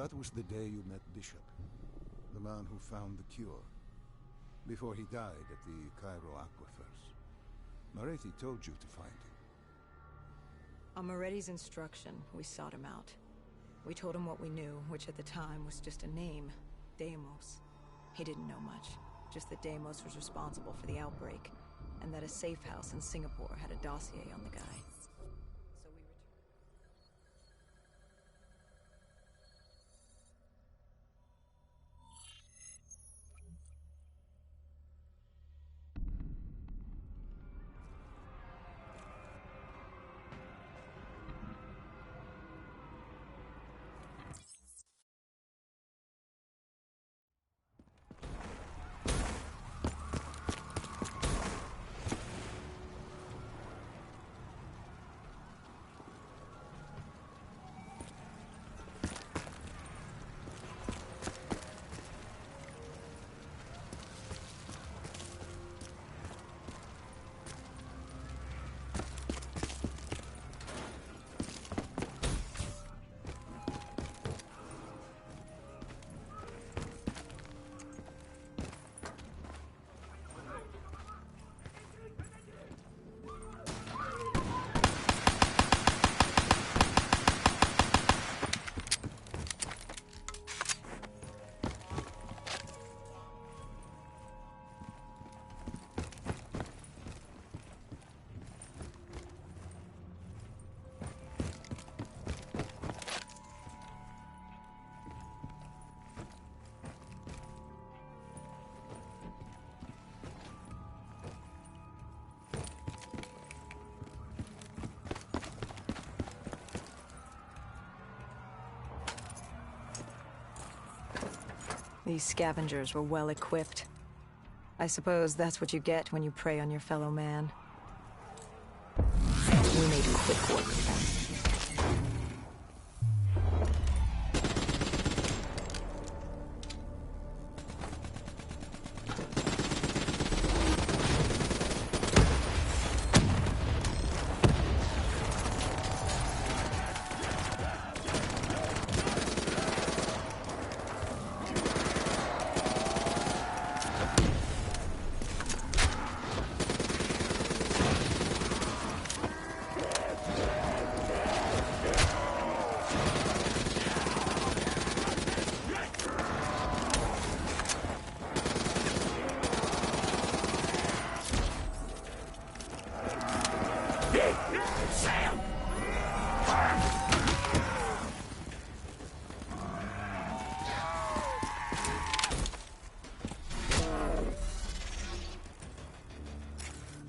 That was the day you met Bishop, the man who found the cure, before he died at the Cairo aquifers. Moretti told you to find him. On Moretti's instruction, we sought him out. We told him what we knew, which at the time was just a name, Deimos. He didn't know much, just that Deimos was responsible for the outbreak, and that a safe house in Singapore had a dossier on the guy. So we returned. These scavengers were well equipped. I suppose that's what you get when you prey on your fellow man. We made quick work of them.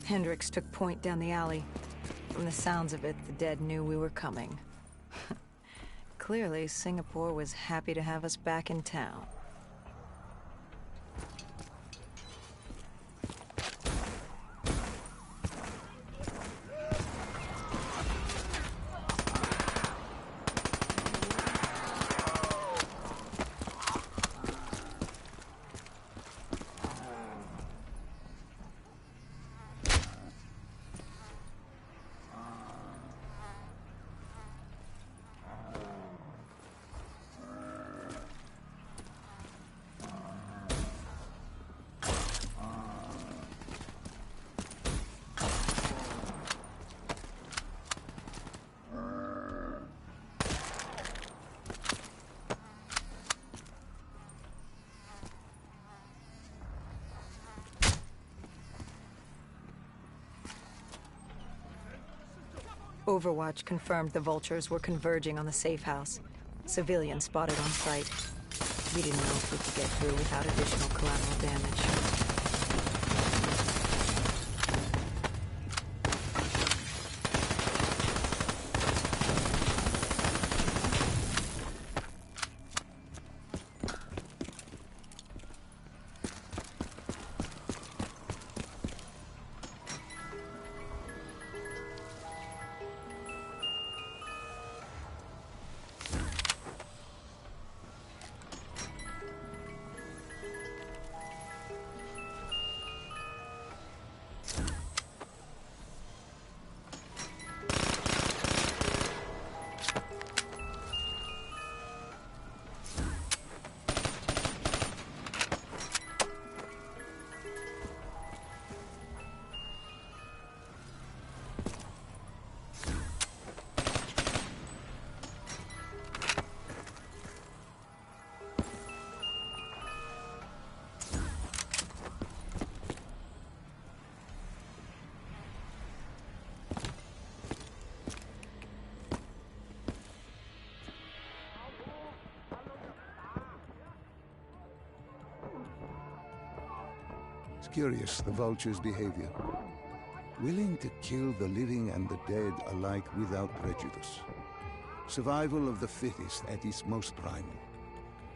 Hendricks took point down the alley. From the sounds of it, the dead knew we were coming. Clearly, Singapore was happy to have us back in town. Overwatch confirmed the vultures were converging on the safe house. Civilians spotted on site. We didn't know if we could get through without additional collateral damage. curious, the vulture's behavior. Willing to kill the living and the dead alike without prejudice. Survival of the fittest at its most primal.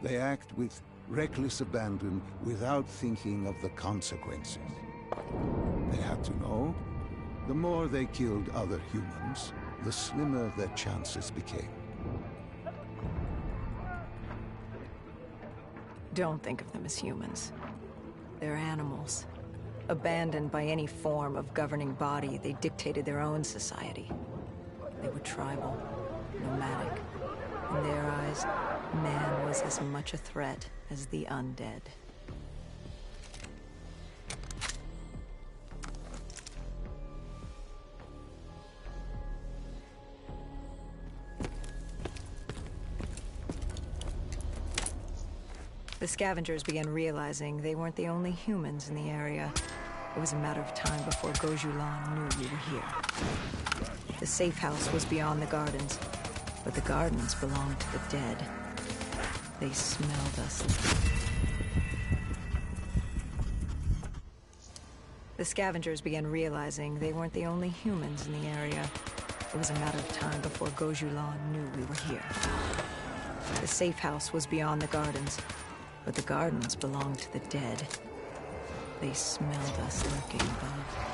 They act with reckless abandon without thinking of the consequences. They had to know, the more they killed other humans, the slimmer their chances became. Don't think of them as humans. They're animals. Abandoned by any form of governing body, they dictated their own society. They were tribal, nomadic. In their eyes, man was as much a threat as the undead. The scavengers began realizing they weren't the only humans in the area. It was a matter of time before Gojulan knew we were here. The safe house was beyond the gardens, but the gardens belonged to the dead. They smelled us. The scavengers began realizing they weren't the only humans in the area. It was a matter of time before Gojulan knew we were here. The safe house was beyond the gardens, but the gardens belonged to the dead. They smelled us lurking above.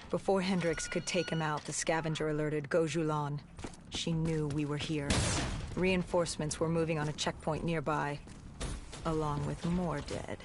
Before Hendrix could take him out, the scavenger alerted Gojulan. She knew we were here. Reinforcements were moving on a checkpoint nearby, along with more dead.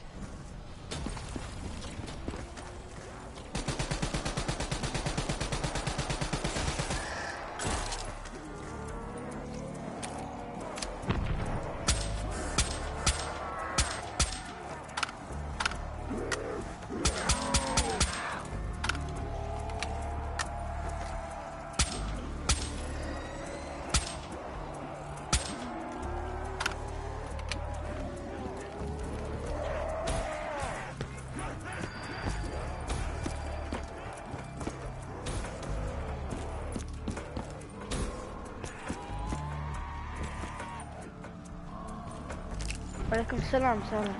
وعليكم السلام سلام.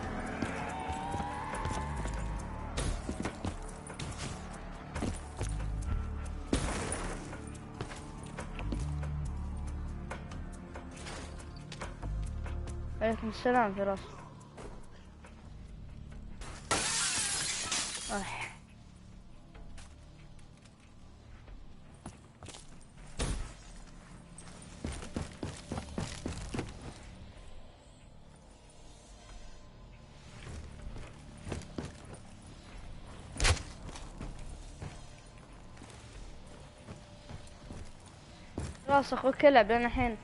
وعليكم السلام فراس. خلاص اخوك العب لنا الحين.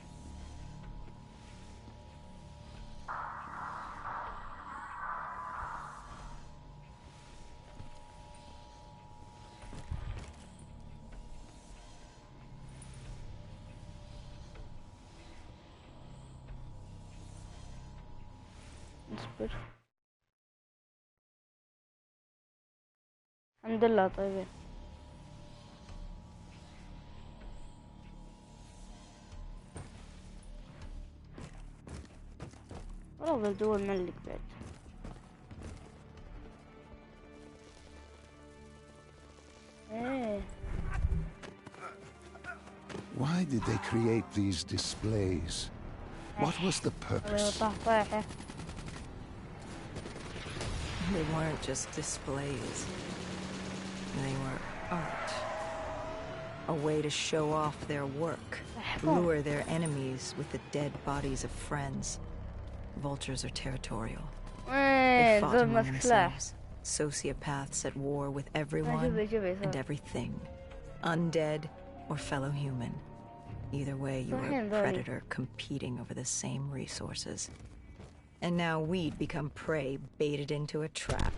اصبر. الحمد لله طيبين. والله بدور ملك بعد. ايه. Why did they create these displays? What was the purpose? طاحة. They weren't just displays. They were art. A way to show off their work. Lure their enemies with the dead bodies of friends. Vultures are territorial. They fought among themselves. Sociopaths at war with everyone and everything. Undead or fellow human. Either way, you were a predator competing over the same resources. And now we'd become prey baited into a trap.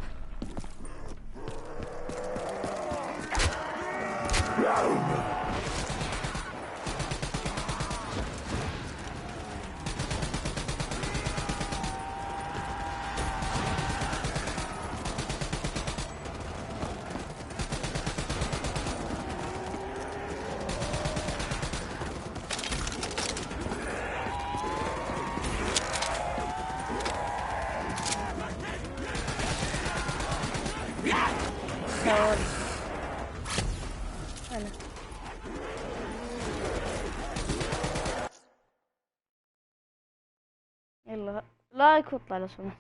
يلا لايك واطلع لو سمحت.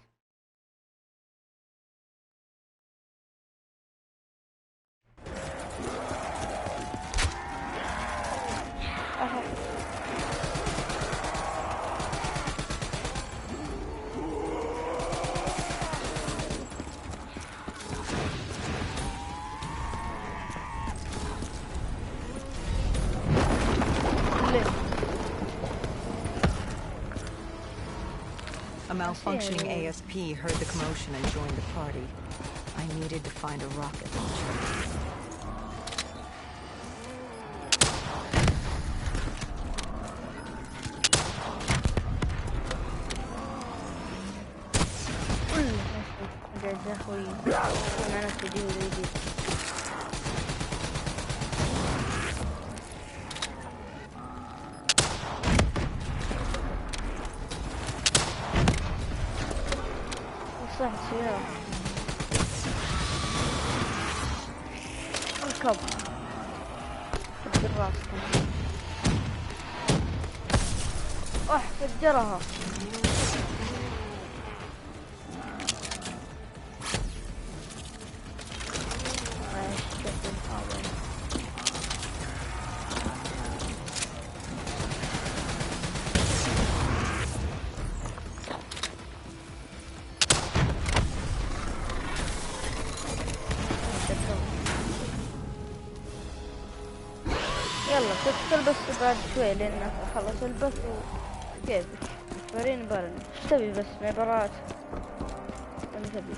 A malfunctioning ASP heard the commotion and joined the party. I needed to find a rocket launcher. صح سيارة. اركب. فجر راسك. فجرها. يلا تدخل بس بعد شوي لأن خلص البث وكيفك برين بارن. ايش تبي بس مبارات؟ ولا تبي؟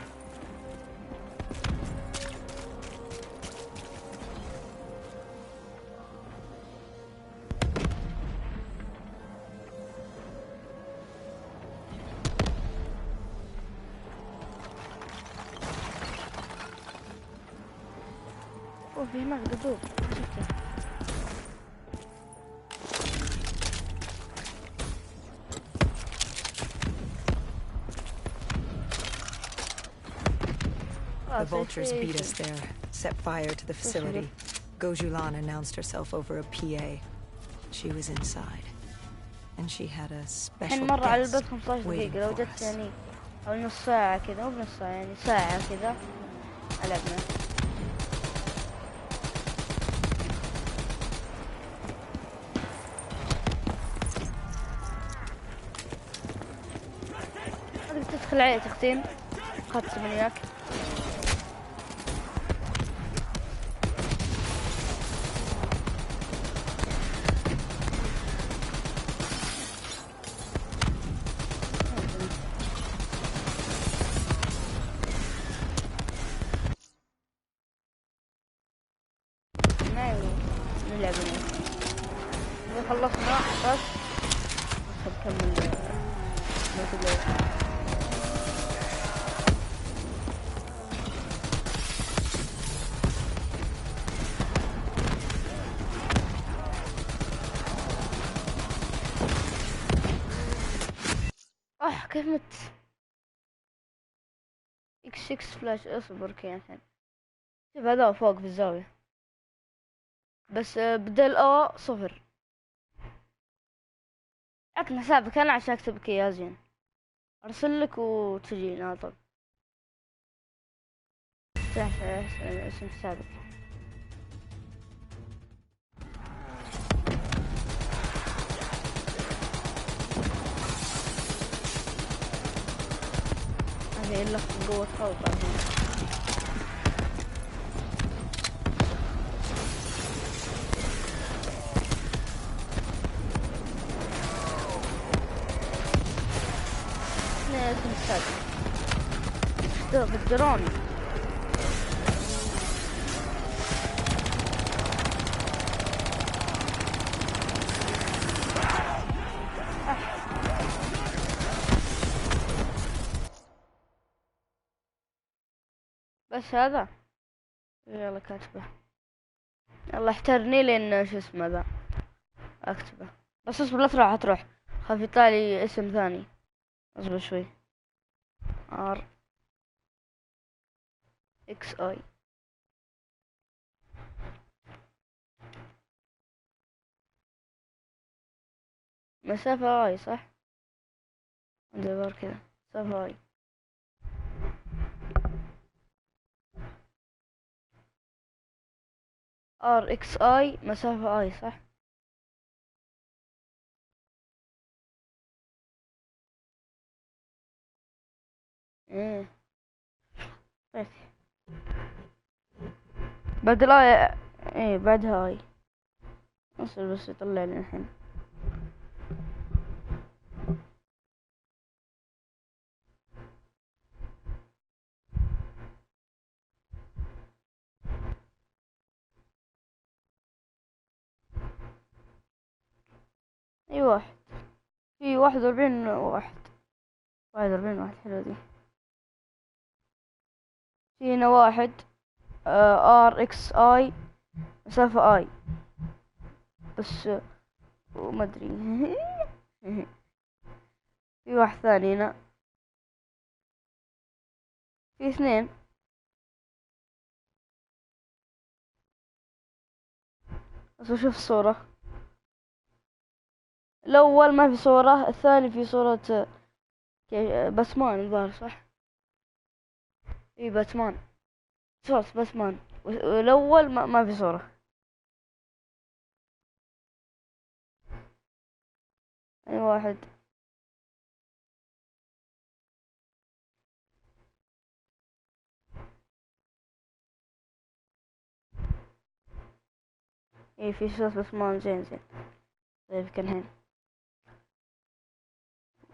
في هناك دبوب شفته. The vultures beat us there, set fire to the facility. Gojulan announced herself over a PA. She was inside, and she had a special مرة على guest البث 15 دقيقة لو جت يعني أو نص ساعة كذا، مو بنص ساعة يعني ساعة كذا ألعبنا. تقدر تدخل عليه تختيم خدت من وياك. كيف مت؟ اكس فلاش. اصبر كي الحين. شوف هذا فوق في الزاوية، بس بدل او 0. عطني حسابك انا عشان اكتبك يا زين. ارسل لك وتجينا على طول. اسم حسابك. هذه إلا قوة خوف الحين. اثنين اسم حسابك. بالدرون. بس هذا يلا كاتبه. يلا احترني لين شو اسمه ذا اكتبه. بس اصبر لا تروح خاف يطلع اسم ثاني. اصبر شوي. ار اكس اي. مسافة اي صح؟ ندور كذا مسافة اي. ار اكس اي مسافة اي صح؟ ايه طيب. بعد الاي ايه بعدها اي. اصبر بس يطلع لي الحين. اي واحد في 41 واحد. 41 واحد حلوة دي. في هنا واحد ار اكس اي مسافة اي بس وما ادري. في واحد ثاني هنا. في 2. بس اشوف الصورة. الاول ما في صورة، الثاني في صورة باتمان الظاهر صح؟ اي باتمان. صورة باتمان. والاول ما في صورة. اي واحد. اي في صورة باتمان. زين طيب كان هنا.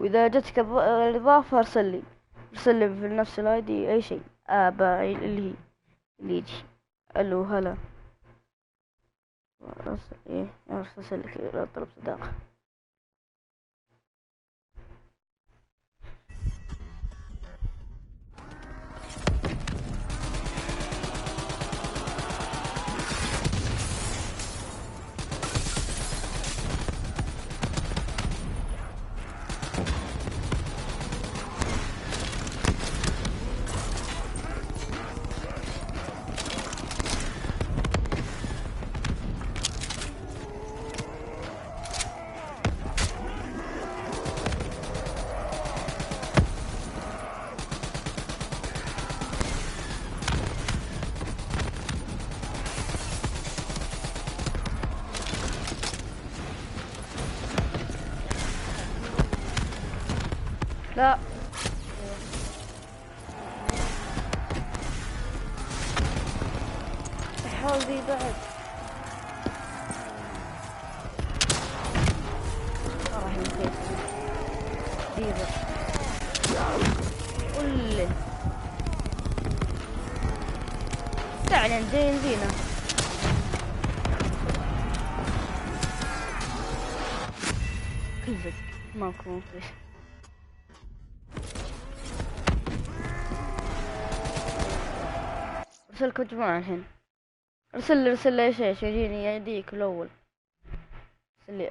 واذا جتك الاضافة ارسل لي في نفس الاي دي اي شيء. اللي يجي الو هلا. ارسل لك طلب صداقة. لا حاول ذي بعد. راح نسيت ديبر قل فعلا زين زينة. كذب ماكو مفيش. ارسلكم جماعة الحين. ارسل لي شيء يجيني يديك الاول. ارسل لي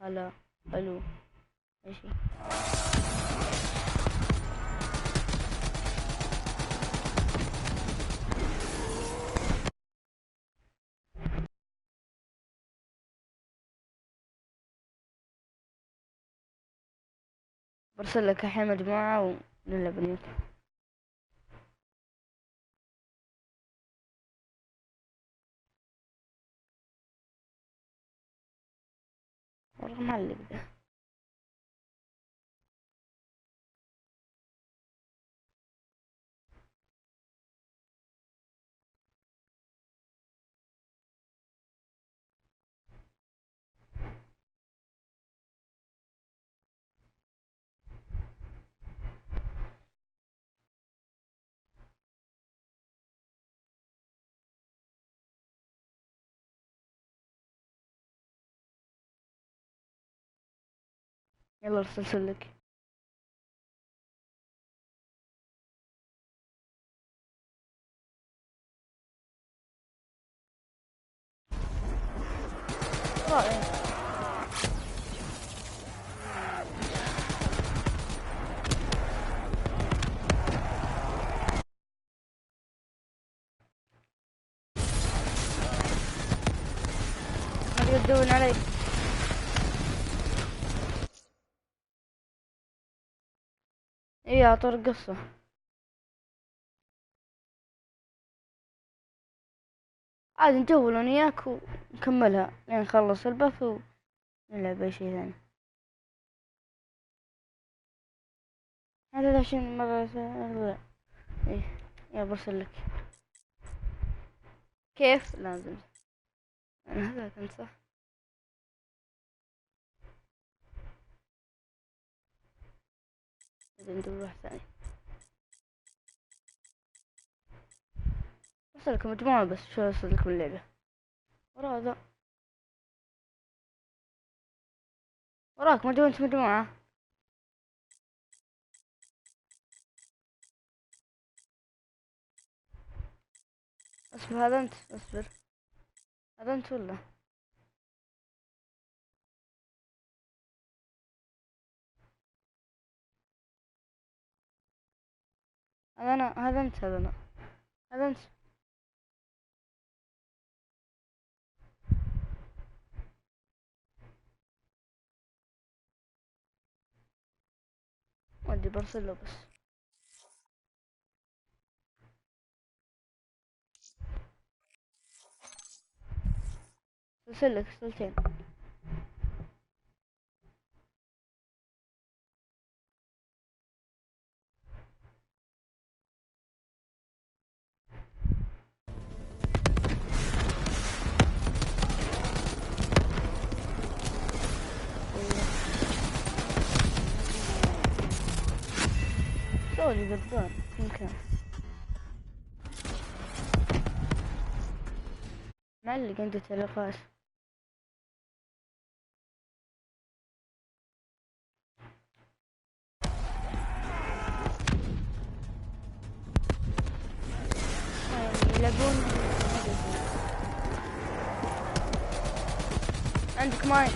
هلا الو اي شيء. برسل لك الحين مجموعة ونلعب نيوت. والله معلق ده. يلا ارسل لك. رائع. ما يدون علي. ايه عطر قصة. عاد نجول انا وياك ونكملها لين نخلص البث ونلعب اي شي ثاني. هذا عشان مرة ايه يا برسل لك. كيف لازم انا هذا كنت صح. لازم ندور واحد ثاني. ارسل لكم مجموعة بس شو ارسل لكم اللعبة. ورا هذا وراك مجموعة. اصبر هذا انت اصبر. هذا انت ولا هذا انا. هذا انت. هذا انا. هذا انت. ودي برسل له بس. ارسل لك رسالتين. سوري قدام يمكن معلق عندي تعليقات. يلعبون عندك ماي.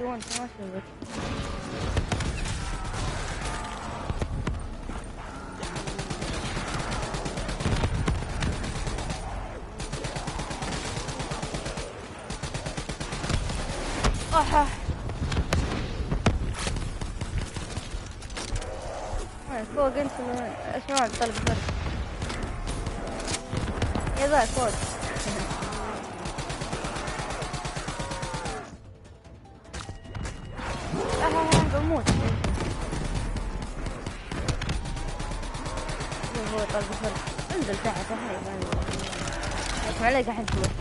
وانت ما شبك. فوق انت اسمع طلب فرق يا ذا فوق. بموت. هو طلب فرق انزل تحت هاي اسمع لك الحين فوق.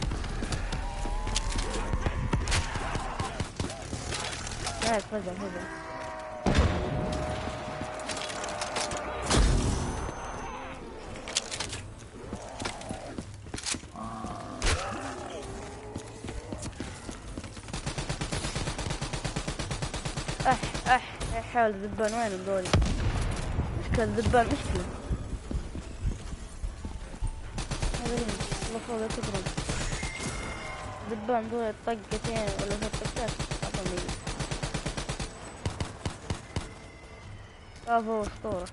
لا تفضل هذا يا حول الذبان وين ذولي؟ مشكلة الذبان مشكلة. الله فوق تضرب ذبان ذولي طقتين ولا 3 طقات عطوني. هو اسطورة.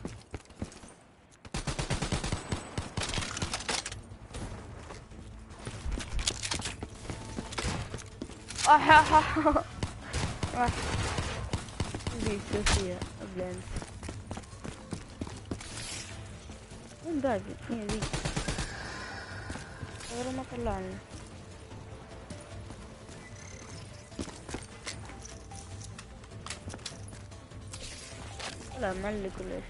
ذي سوسية بلانس. وين باقي؟ هي ذي غير ما طلعني. لا معلق ولا ايش؟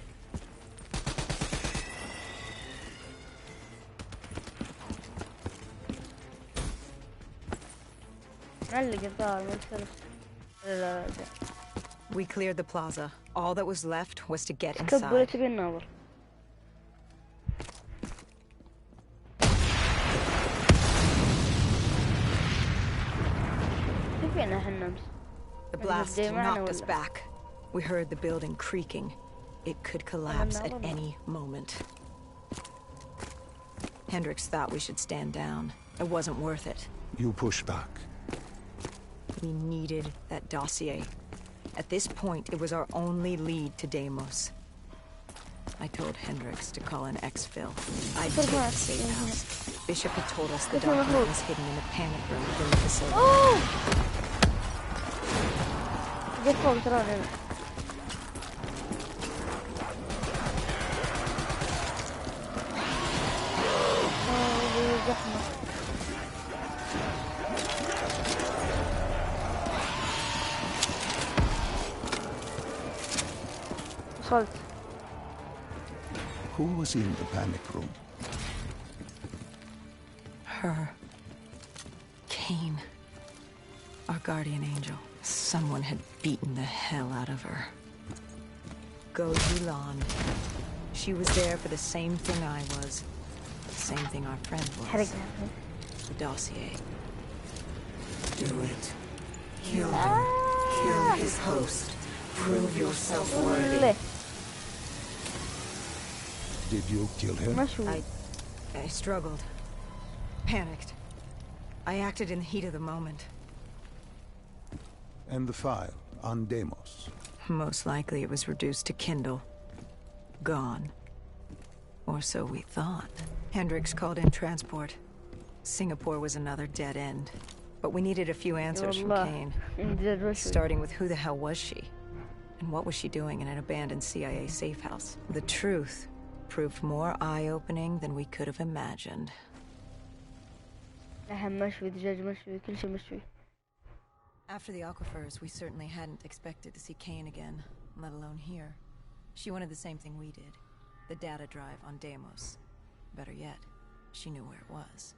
معلق الظاهر ما يصير. لا. We cleared the plaza. All that was left was to get كب ولا inside. تبي الناظر؟ فينا احنا امس. The blast knocked us back. We heard the building creaking. It could collapse at any moment. Hendricks thought we should stand down. It wasn't worth it. You push back. We needed that dossier. At this point, it was our only lead to Deimos. I told Hendricks to call an exfil. I'd take the safe house. Bishop had told us the document was hidden in the panic room within the facility. جيت فوق ترى هنا. زحمة. وصلت. Who was in the panic room? Her. Kane. Our guardian angel. Someone had beaten the hell out of her. Gojulan. She was there for the same thing I was. The same thing our friend was. The dossier. Do it. Kill him. Kill his host. Prove yourself worthy. Did you kill him? I struggled. Panicked. I acted in the heat of the moment. And the file on Deimos? Most likely it was reduced to Kindle. Gone. Or so we thought. Hendricks called in transport. Singapore was another dead end. But we needed a few answers from Kane. Starting with who the hell was she? And what was she doing in an abandoned CIA safe house? The truth proved more eye-opening than we could have imagined. After the aquifers, we certainly hadn't expected to see Kane again, let alone here. She wanted the same thing we did. The data drive on Deimos. Better yet, she knew where it was.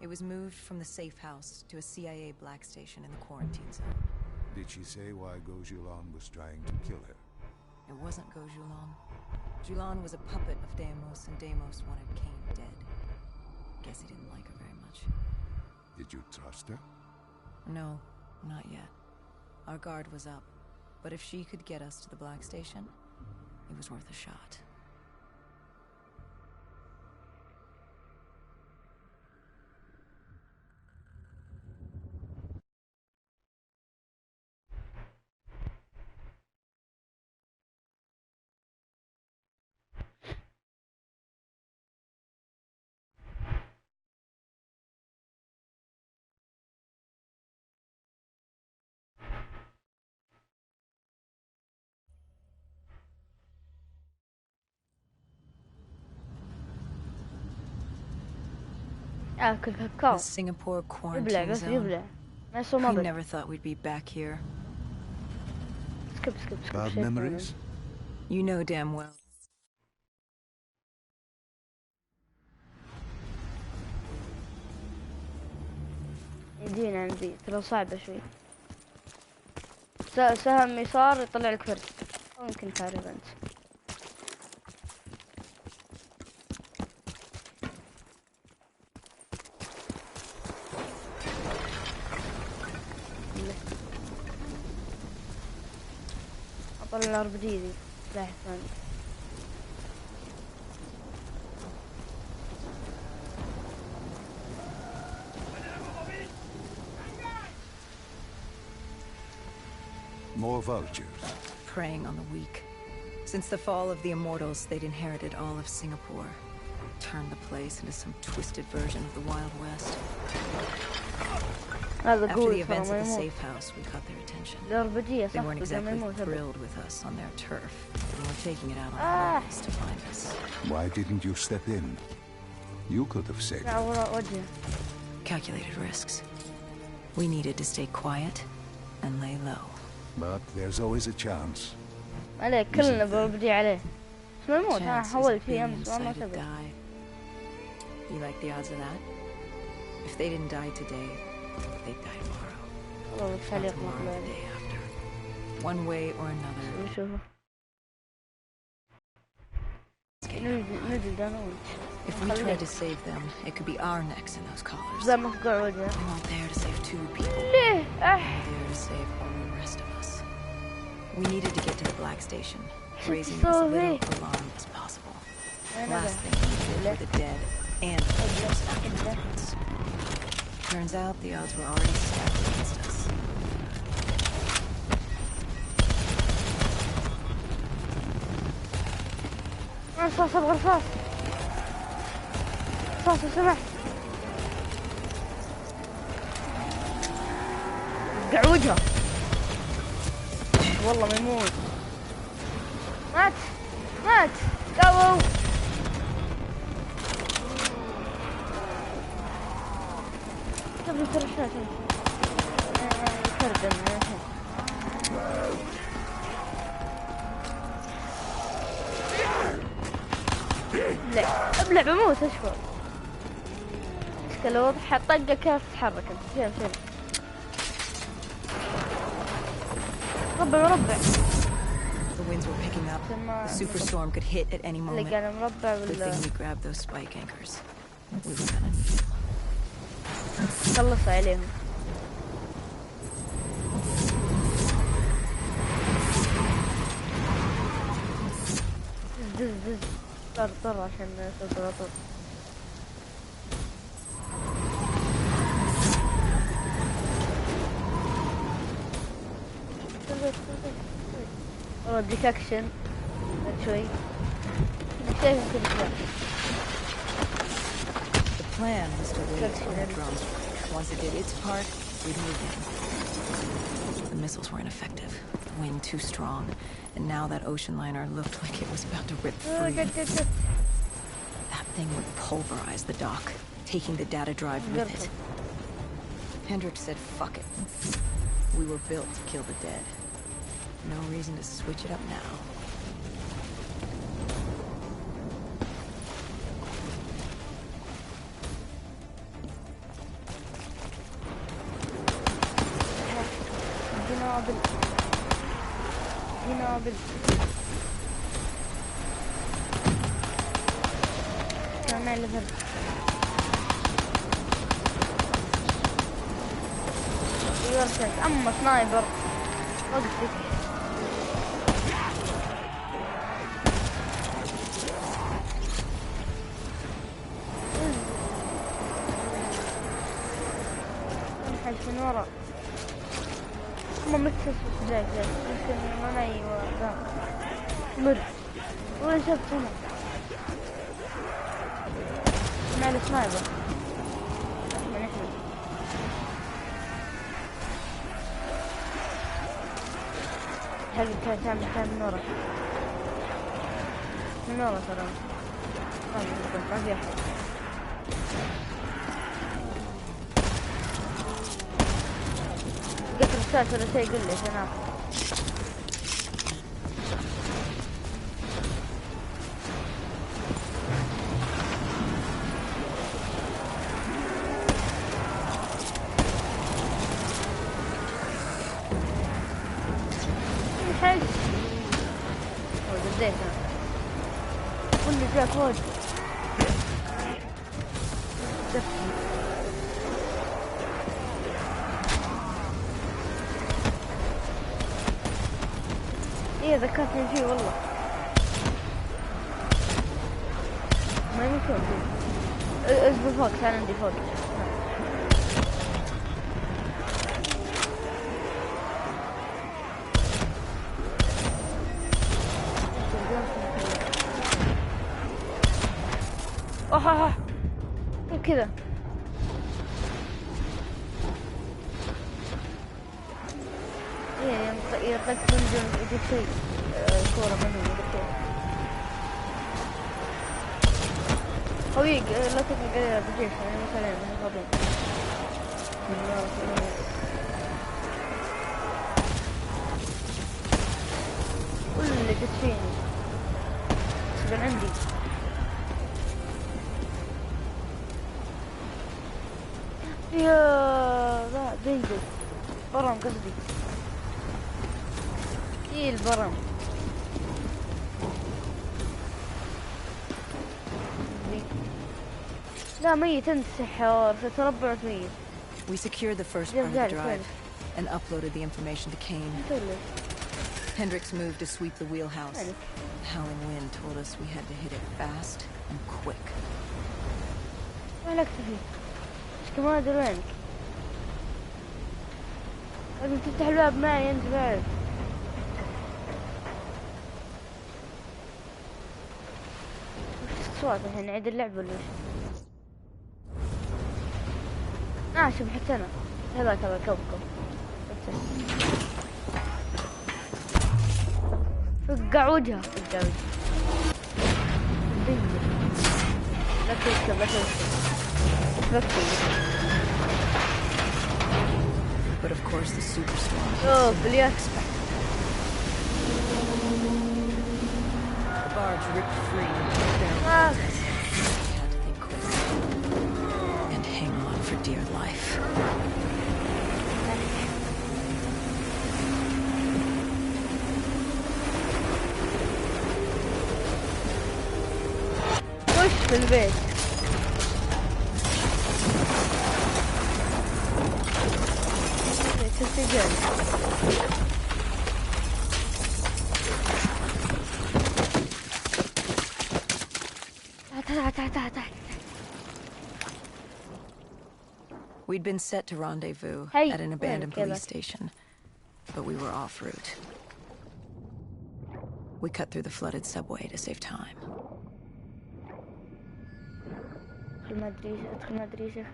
It was moved from the safe house to a CIA black station in the quarantine zone. Did she say why Gojulan was trying to kill her? It wasn't Gojulan. Julan was a puppet of Deimos, and Deimos wanted Kane dead. Guess he didn't like her very much. Did you trust her? No, not yet. Our guard was up, but if she could get us to the black station, it was worth a shot. اكل كاكاو. The Singapore يبلع quarantine بس zone. يبلع. ما يسوى We ما never thought we'd be back here. سكب Bad memories? You know damn well. يدينا عندي ترى صعبة شوي. سهم يسار يطلع لك فرد. أو يمكن تعرف أنت. طلع الار بي جي ذي سلاح ثاني. More vultures. Preying on the weak. Since the fall of the Immortals, they'd inherited all of Singapore. Turned the place into some twisted version of the Wild West. After the events at the safe house, we caught their attention. They weren't exactly thrilled with us on their turf, and were taking it out on the locals to find us. Why didn't you step in? You could have said. Calculated risks. We needed to stay quiet and lay low. But there's always a chance. عليه كلنا بربدي عليه. اسمه يموت. أنا حاولت فيه أمس والله ما سبب. You like the odds of that? If they didn't die today, they'd die tomorrow. والله تعليق Tomorrow, the مقلوب. day after. One way or another. نشوفه. نجد أنا وأنت. If we tried to save them, it could be our necks in those collars. زي ما قعود يا. We weren't there to save 2 people. ليه؟ We were there to save all the rest of us. We needed to get to the Black Station, raising as little alarm as possible. Last thing we did were the dead and the victims back in the woods. Turns out the odds were already stacked against us. رصاص ابغى رصاص. رصاص لو سمحت. قع وجهه. والله ما يموت. مات مات. قووا. تبي ترشات تردم. لا ابلع بموت اشوف. لو وضح طقه كيف تتحرك انت. فين مربع مربع. The winds were picking up. The superstorm could hit at any moment. اللي كان مربع Good ولا thing we grabbed those spike anchors. We were gonna need them. خلص عليهم. دز طر عشان يصير على طول. والله بديك اكشن شوي. شايف كذا. The plan was to wait for the drone strike. Once it did its part, we'd move in. The missiles were ineffective. Wind too strong, and now that ocean liner looked like it was about to rip free. That thing would pulverize the dock, taking the data drive with it. Hendrik said, "Fuck it." We were built to kill the dead. No reason to switch it up now. جنابل كان لفر يرسل اما سنايبر وقتك. انحل من ورا هم مكسس جاي يمكن انا ايوه ذا مر وين شفت هنا مع السنايبر. احنا حلو كان من ورا ترى ما في احد. قلت رسالة ولا شيء قل لي عشان اخذ. حس وديت انا كل جاء فوق ايه ذكرتني فيه والله. ما يمكن فيه. اصبر فوق، تعال عندي فوق. اوه كذا. ايه يطلق من جنب يجيب شيء كورة منه يقول قوي. لا تطلق عليها بجيش يعني مثلا من الغضب. كل اللي جت فيني سبن عندي. يا لا دينجل برم قصدي. ايه البرم لا ميت انت سحار ستربعت ميت. We secured the first part of the drive and uploaded the information to Kane. Hendricks moved to sweep the wheelhouse. Howling wind told us we had to hit it fast and quick. ما لك فيه ايش كمان ادري وينك. لازم تفتح الباب معي انت بعد. وش الصوت الحين نعيد اللعبة ولا ايش؟ شوف حتى انا هذاك هذا كوكب فقع وجهه فقع وجهه. لا تركب لا تركب. But of course the superstorm. Oh, بلاك. The barge ripped free. We had to think quick and hang on for dear life. وش في البيت؟ تسجل. We'd been set to rendezvous at an abandoned police station, but we were off route. We cut through the flooded subway to save time. ادخل مدرسة.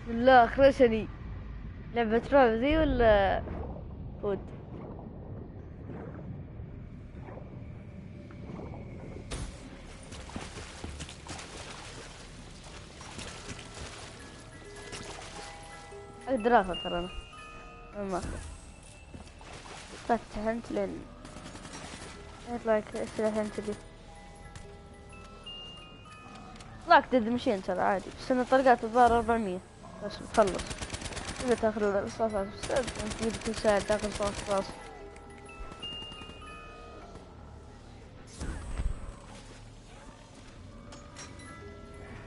لا خرسني. لعبة رعب ذي ولا فود؟ اقدر اخذ ترى انا ما اخذ. فتح انت لين يطلع لك السلاح انت دي. لاك ديد مشين ترى عادي، بس ان طلقات الظاهر 400 بس بتخلص. إذا تاخذ الرصاصات بس تجيب كل ساعة تاخذ رصاص.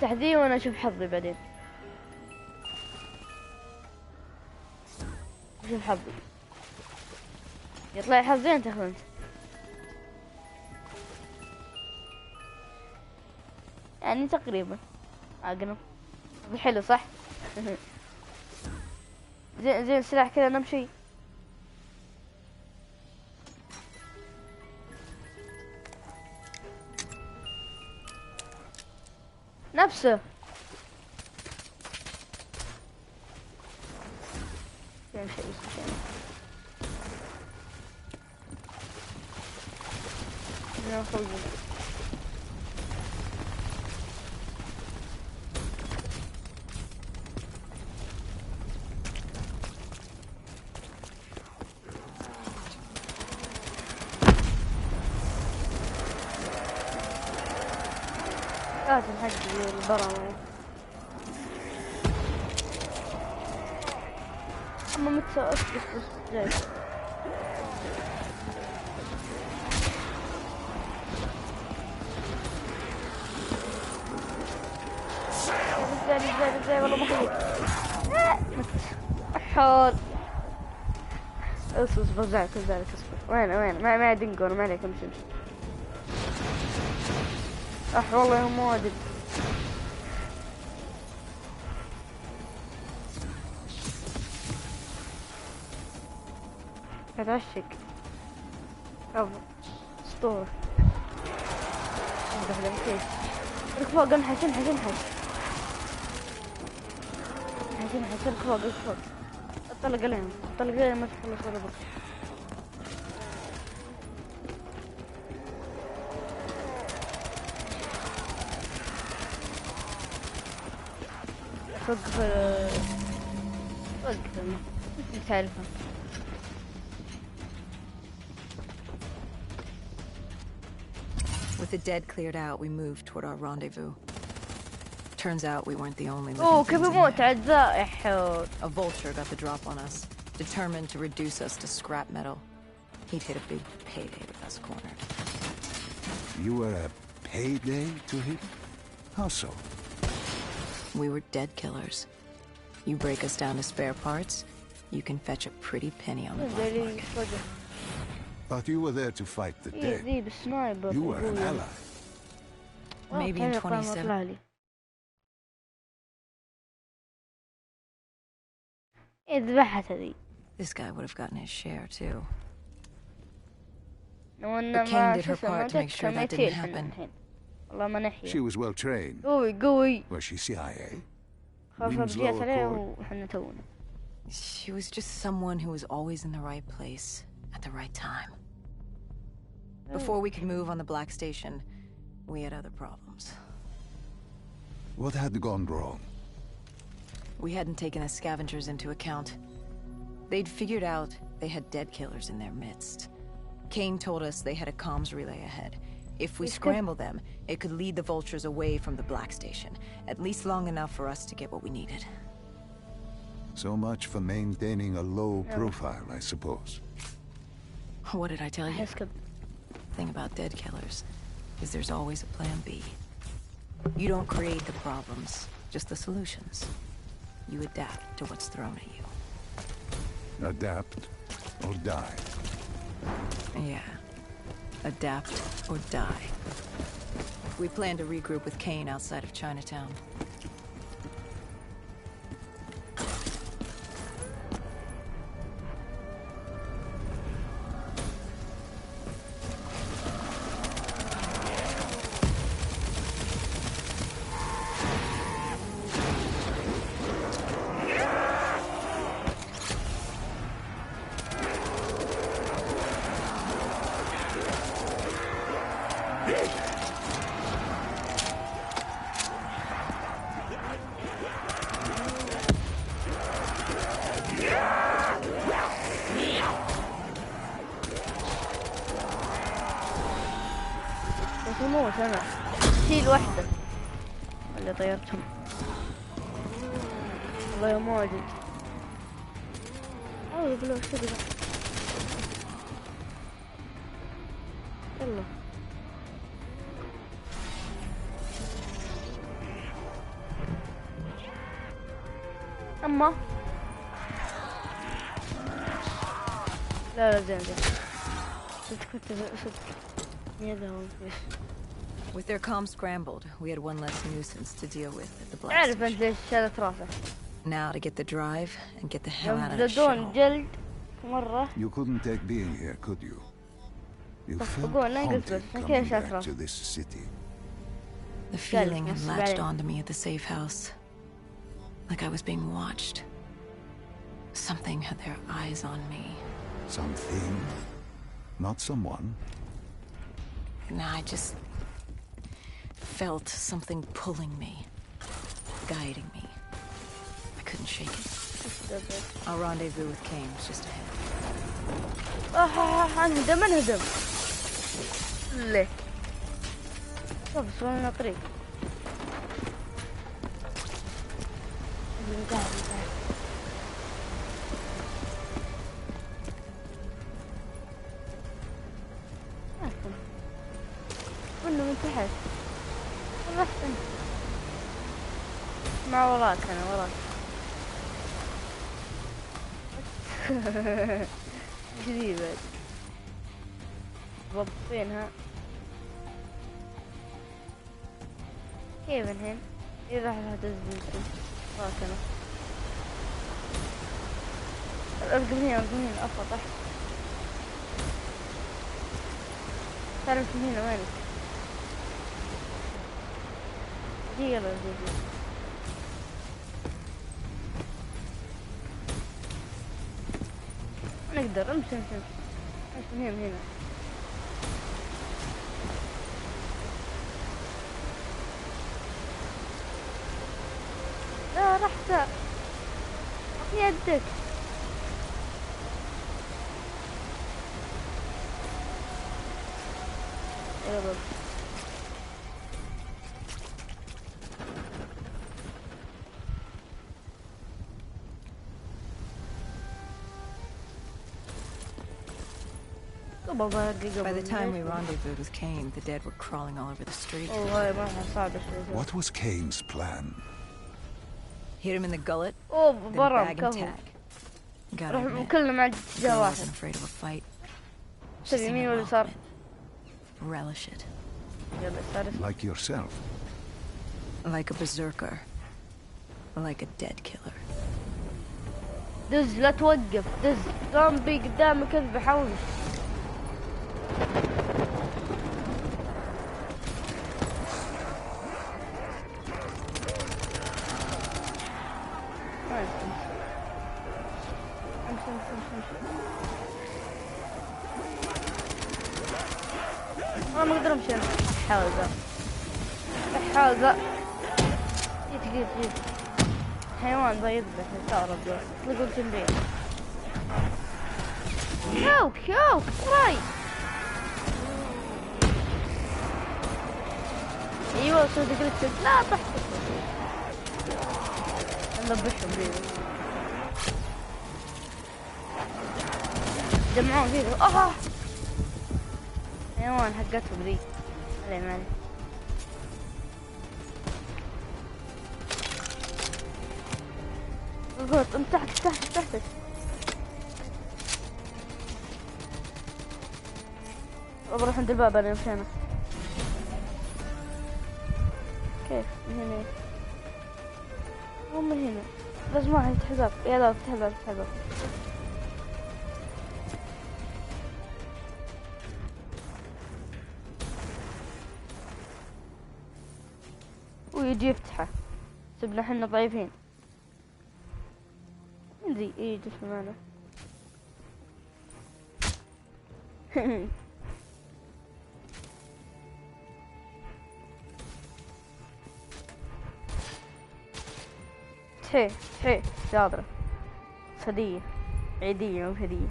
تحذيه وانا اشوف حظي بعدين. اشوف حظي يطلع حظين تاخذ انت. يعني تقريبا عقنا حلو صح. زين السلاح كذا نمشي. نفسه يمشي لازم حق البرامج. اما متى اصبح زي ازاي والله ما خليك. مت حول اصبر زعك اصبر. وين ما عاد نقول ما عليك امشي. والله هم واجد. اتعشق. افضل اسطورة. واحدة كيف لك فوق انحش لك فوق اطلق عليهم ما تخلص ولا بك. وقف انت تعرفها. With the dead cleared out, we moved toward our rendezvous. Turns out we weren't the only living اوه كيف things in يموت there. عالذائح. A vulture got the drop on us, determined to reduce us to scrap metal. He'd hit a big payday with us cornered. You were a payday to him? How so? We were dead killers. You break us down to spare parts, you can fetch a pretty penny on the black market. But you were there to fight the dead. ذي بالسنايبر. You were an ally. Maybe in 27. ذبحت هذي. This guy would have gotten his share too. But Kane did her part to make sure that didn't happen. والله ما نحيا. She was well trained. قوي. Was she CIA? خاف Winslow رجعت عليه Accord? وحنا تونا. She was just someone who was always in the right place at the right time. Before we could move on the Black Station, we had other problems. What had gone wrong? We hadn't taken the scavengers into account. They'd figured out they had dead killers in their midst. Kane told us they had a comms relay ahead. If we scramble them, it could lead the vultures away from the Black Station, at least long enough for us to get what we needed. So much for maintaining a low profile, I suppose. What did I tell you? أحس كده. The thing about dead killers is there's always a plan B. You don't create the problems, just the solutions. You adapt to what's thrown at you. Adapt or die. Yeah. Adapt or die. We plan to regroup with Kane outside of Chinatown. موت أنا شيل واحدة اللي طيرتهم. والله يا ماجد بلو كذا. يلا أما لا زين كنت صدق. With their comms scrambled, we had one less nuisance to deal with at the Black أعرف أنت Station. ليش شالت راسه. Now to get the drive and get the hell out of يوم this زدون shithole. جلد مرة. You couldn't take being here, could you? You felt بقول لا haunted قلت بس coming كيف شالت back راسه. to this city. The feeling had نص latched بعدين. onto me at the safe house. Like I was being watched. Something had their eyes on me. Something, not someone. And I just felt something pulling me, guiding me. I couldn't shake it. Our rendezvous with Kane was just ahead. انهدم ليه شوف سوالنا طريق. كله من تحت والله احسن. مع وراك انا وراك. كذي بعد ضبطينها كيف الحين؟ إذا راح تنزل راكنة ارقم هنا أفضل تحت تعرف من هنا وينك؟ يلا نقدر امشي من هنا لا رحت اعطني يدك يلا By the time we rendezvoused with Kane, the dead were crawling all over the street. What was Kane's plan? Hit him in the gullet, then bag and tag. Gotta admit, the girl wasn't afraid of a fight. She seemed to welcome it. Relish it. Like yourself. Like a berserker. Like a dead killer. دز لا توقف دز زومبي قدامك اذبح حولك ما اقدر امشي حلقة جيت حيوان ذا يذبح يستغرب تلقوا تنبيه شوف راي ايوه صوت قلت لا تحت نذبحهم بيه جمعون فيه حيوان حقتهم ذي علي بالضبط انت تحتك بروح عند الباب انا مشانه كيف من هنا مو من هنا لازم واحد يفتح الباب يا لا افتح الباب ويجي يفتحه سبنا حنا ضعيفين ذي ايه جسم معنا تحي شاطرة هدية عيدية مو هدية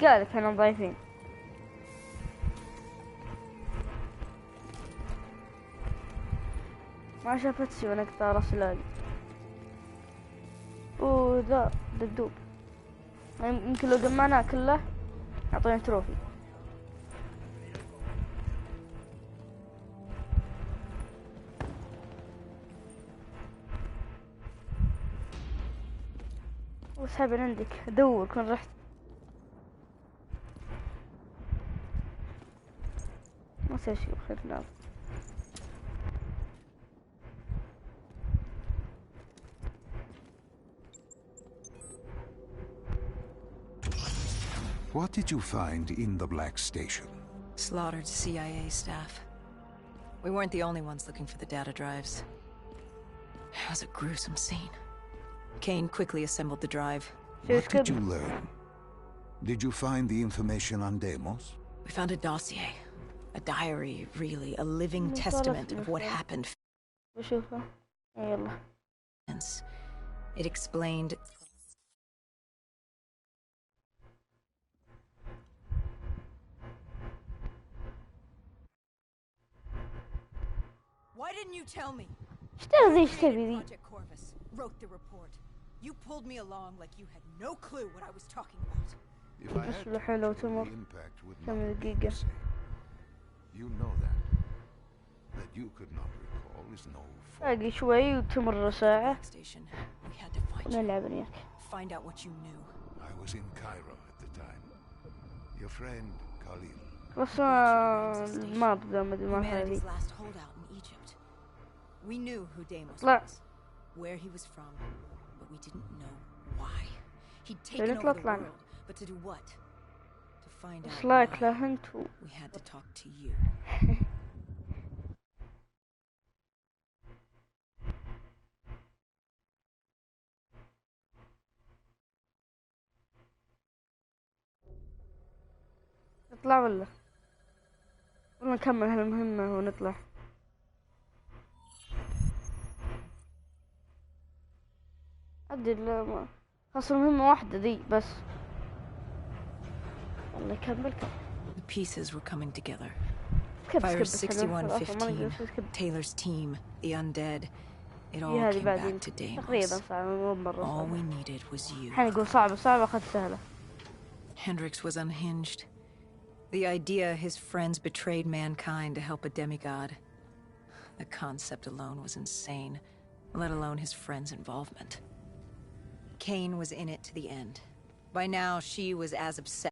قالك احنا ضعيفين ما شافتش وانا اقطع راس لاقي ذا دبدوب يمكن لو جمعناه كله اعطينا تروفي وسحب عندك ادور كون رحت ما صار شي خير What did you find in the Black Station? Slaughtered CIA staff. We weren't the only ones looking for the data drives. It was a gruesome scene. Kane quickly assembled the drive. What did you learn? Did you find the information on Deimos? We found a dossier. A diary, really. A living testament of what happened. It explained... Why didn't you tell me? Project Corvus wrote the report. You pulled me along like you had no clue what I was talking about. If I had the impact would not be the same. You know that you could not recall. always know. باقي شوي وتمر ساعة Station. We had to find you. ونلعب وياك. Find out what you knew. I was in Cairo at the time. Your friend, Khalil. بس ما أبدأ ما هذه. Humanity's last holdout in Egypt. We knew who Deimos لا. was, where he was from, but we didn't know why. He'd taken ليه over the تطلع؟ world, but to do what? To find out لايك why, له أنت. we had to talk to you. نطلع ولا نكمل هالمهمة ونطلع؟ أدي خاصة المهمة واحدة دي بس. يلا نكمل. The pieces were coming together. كيف Fire سكب 6115, Taylor's team, the undead, it all هذه came بعدين back to Deimos. تقريبا صعبة مو مرة All صعبة. we needed was you. الحين يقول صعبة أخذت سهلة. Hendrix was unhinged. The idea his friends betrayed mankind to help a demigod. The concept alone was insane, let alone his friends' involvement. Cain was in it to the end. By now, she was as obsessed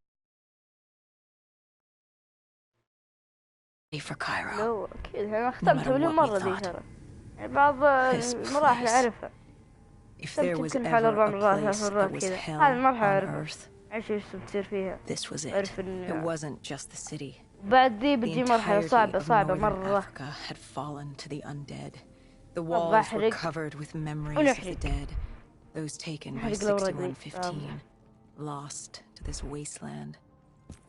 for Cairo. لو أكيد أنا ختمتها مليون مرة دي ترى. يعني بعض المراحل أعرفها. If there was يمكن ever حوالي 4 a مرات place 3 that مرات was كذا. hell هذه المرحلة on أعرفها. earth, عيش إيش بتصير فيها. this was it. أعرف It wasn't just the city. بعد دي The بتجي مرحلة entirety صعبة of northern مرة. Africa had fallen to the undead. The walls were covered with memories of the dead, those taken by 6115, lost to this wasteland,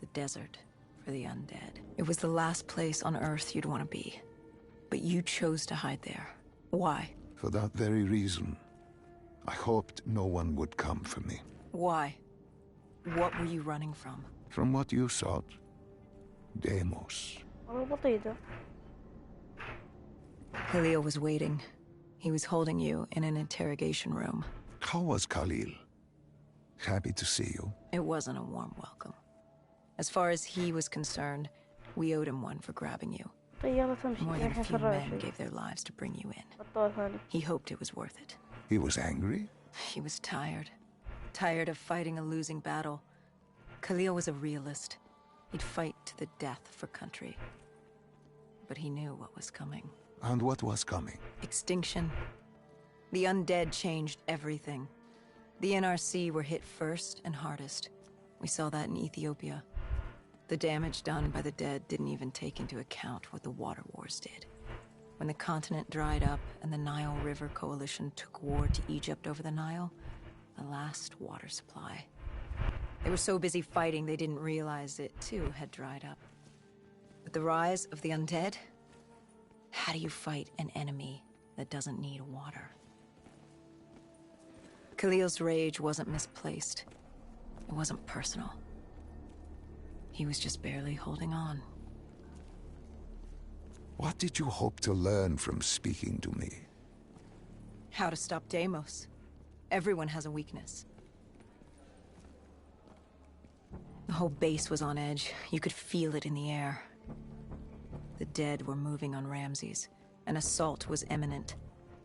the desert for the undead. It was the last place on Earth you'd want to be, but you chose to hide there. Why? For that very reason, I hoped no one would come for me. Why? What were you running from? From what you sought, Deimos. والله بطيئة. Khalil was waiting. He was holding you in an interrogation room. How was Khalil? Happy to see you. It wasn't a warm welcome. As far as he was concerned, we owed him one for grabbing you. طيارة تمشي. More than a few men gave their lives to bring you in. He hoped it was worth it. He was angry? He was tired. Tired of fighting a losing battle. Khalil was a realist. He'd fight to the death for country. But he knew what was coming. And what was coming? Extinction. The undead changed everything. The NRC were hit first and hardest. We saw that in Ethiopia. The damage done by the dead didn't even take into account what the water wars did. When the continent dried up and the Nile River Coalition took war to Egypt over the Nile, the last water supply. They were so busy fighting they didn't realize it too had dried up. With the rise of the undead, how do you fight an enemy that doesn't need water? Khalil's rage wasn't misplaced. It wasn't personal. He was just barely holding on. What did you hope to learn from speaking to me? How to stop Deimos. Everyone has a weakness. The whole base was on edge. You could feel it in the air. The dead were moving on Ramses. An assault was imminent.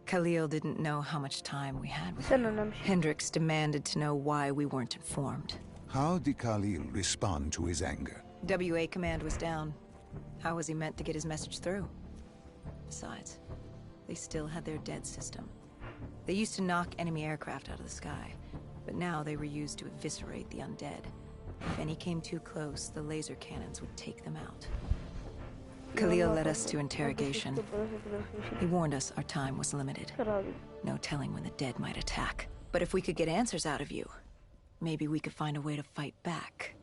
Khalil didn't know how much time we had with him. Hendrix demanded to know why we weren't informed. How did Khalil respond to his anger? WA command was down. How was he meant to get his message through? Besides, they still had their dead system. They used to knock enemy aircraft out of the sky, but now they were used to eviscerate the undead. If any came too close, the laser cannons would take them out. Khalil led us to interrogation. He warned us our time was limited. No telling when the dead might attack. But if we could get answers out of you, maybe we could find a way to fight back.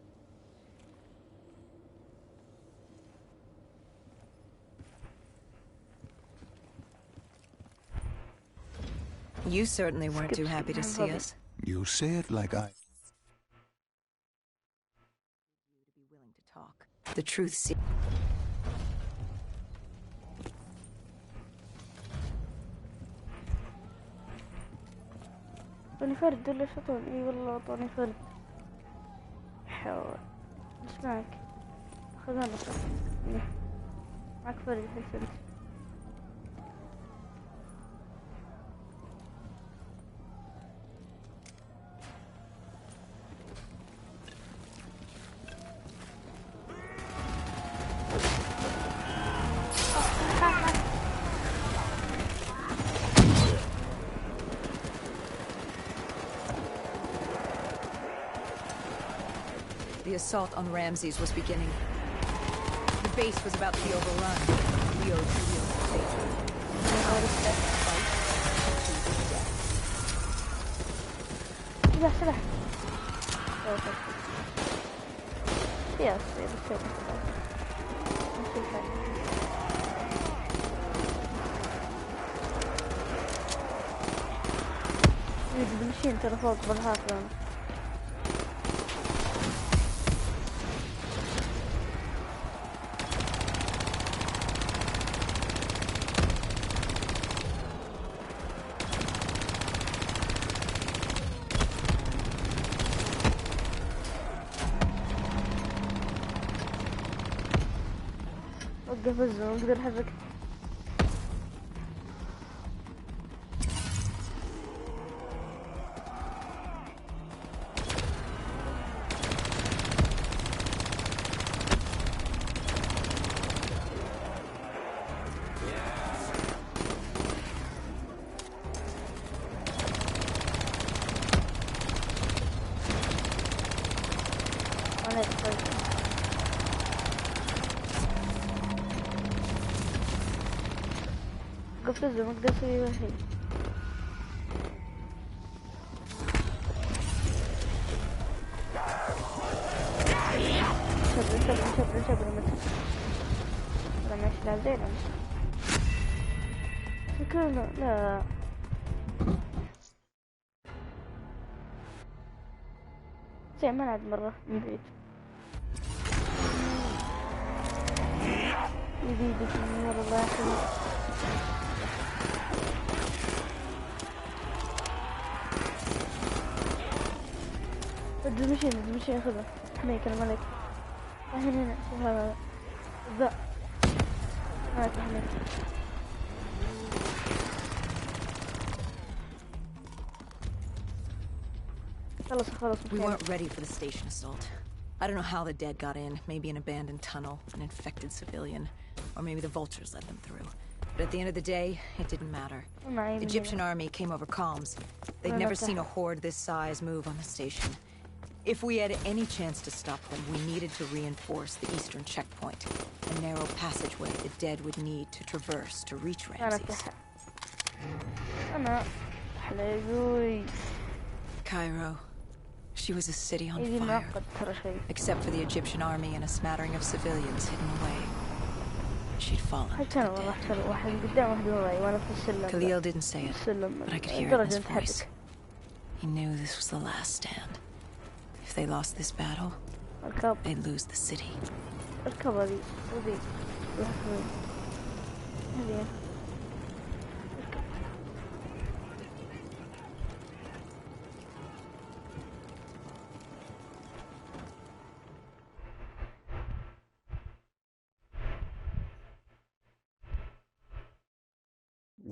You certainly weren't too happy to see us. You say it like I... To be willing to talk. The truth اعطوني فرد ولا ايش اعطوني؟ اي والله اعطوني فرد. حاول. ايش معك؟ خذ هذا. معك فرد حس انت. The assault on Ramses was beginning. The base was about to be overrun. We owed Khalil safety. سلاح يا بنمشي ترى فوق بالهاكر. وقف الزوم اقدر احرك. وقفت الزوم اقدر اسوي وحيد. شبر متى انا ماشي لعب زين فكرنا لا زين ما نعد مرة من بعيد يبيدك من مرة الله يحفظك. المشين خذها حميك الملك. هنا شوف هذا الذئب هذا حميك. خلص. We weren't ready for the station assault. I don't know how the dead got in. Maybe an abandoned tunnel, an infected civilian, or maybe the vultures let them through. But at the end of the day, it didn't matter. The Egyptian army came over comms. They'd never seen a horde this size move on the station. If we had any chance to stop them, we needed to reinforce the eastern checkpoint, a narrow passageway the dead would need to traverse to reach Ramses. Cairo. She was a city on fire, except for the Egyptian army and a smattering of civilians hidden away. She'd fallen to the dead. Khalil didn't say it, but I could hear it in his voice. He knew this was the last stand. If they lost this battle, they'd lose the city.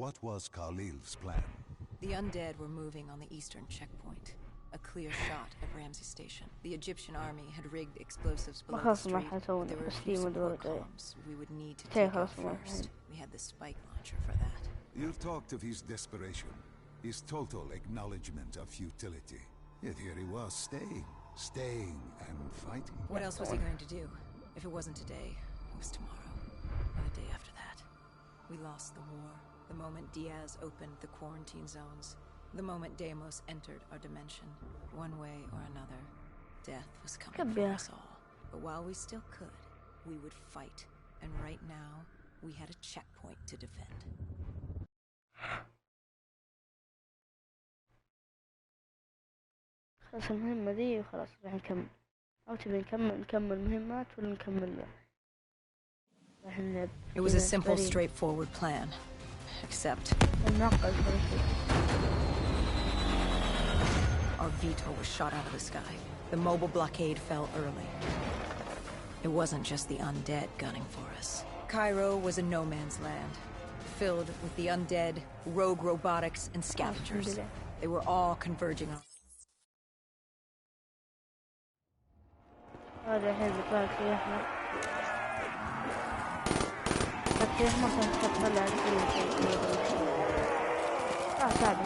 What was Khalil's plan? The undead were moving on the eastern checkpoint. A clear shot of Ramses Station. The Egyptian army had rigged explosives below the street. There were a few support columns we would need to take out first. We had the spike launcher for that. You've talked of his desperation, his total acknowledgement of futility. Yet here he was, staying and fighting. What else was he going to do? If it wasn't today, it was tomorrow, or the day after that. We lost the war. The moment Diaz opened the quarantine zones. The moment Deimos entered our dimension. One way or another, death was coming for us all. But while we still could, we would fight. And right now, we had a checkpoint to defend. خلاص المهمة دي وخلاص راح نكمل. أو تبي نكمل مهمات ولا نكمل راح نلعب. It was a simple, straightforward plan. Except our veto was shot out of the sky. The mobile blockade fell early. It wasn't just the undead gunning for us. Cairo was a no man's land, filled with the undead, rogue robotics, and scavengers. They were all converging on. هذا حزب بلاك يا أحمد. بس يا أحمد تطلع صعب.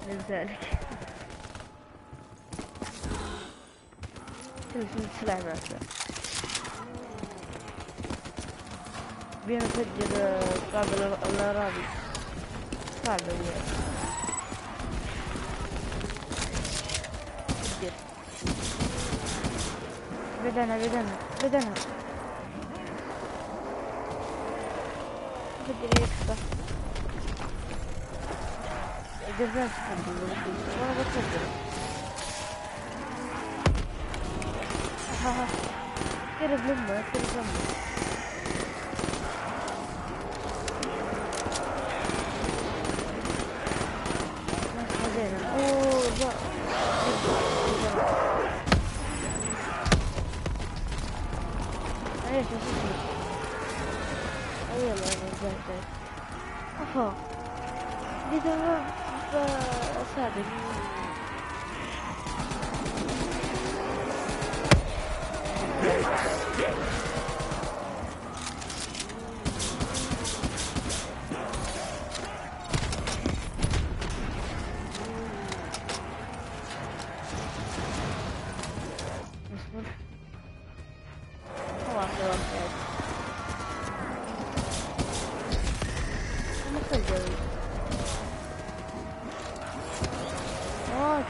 لذلك كل سلع معك بينا نسجل قابل الأراضي صعبة وياك سجل بدنا بدري يكسر قدرت تسجل والله بسجل قرب لما اوه ايش اسمه ايوه انا جاي افا كذا سابق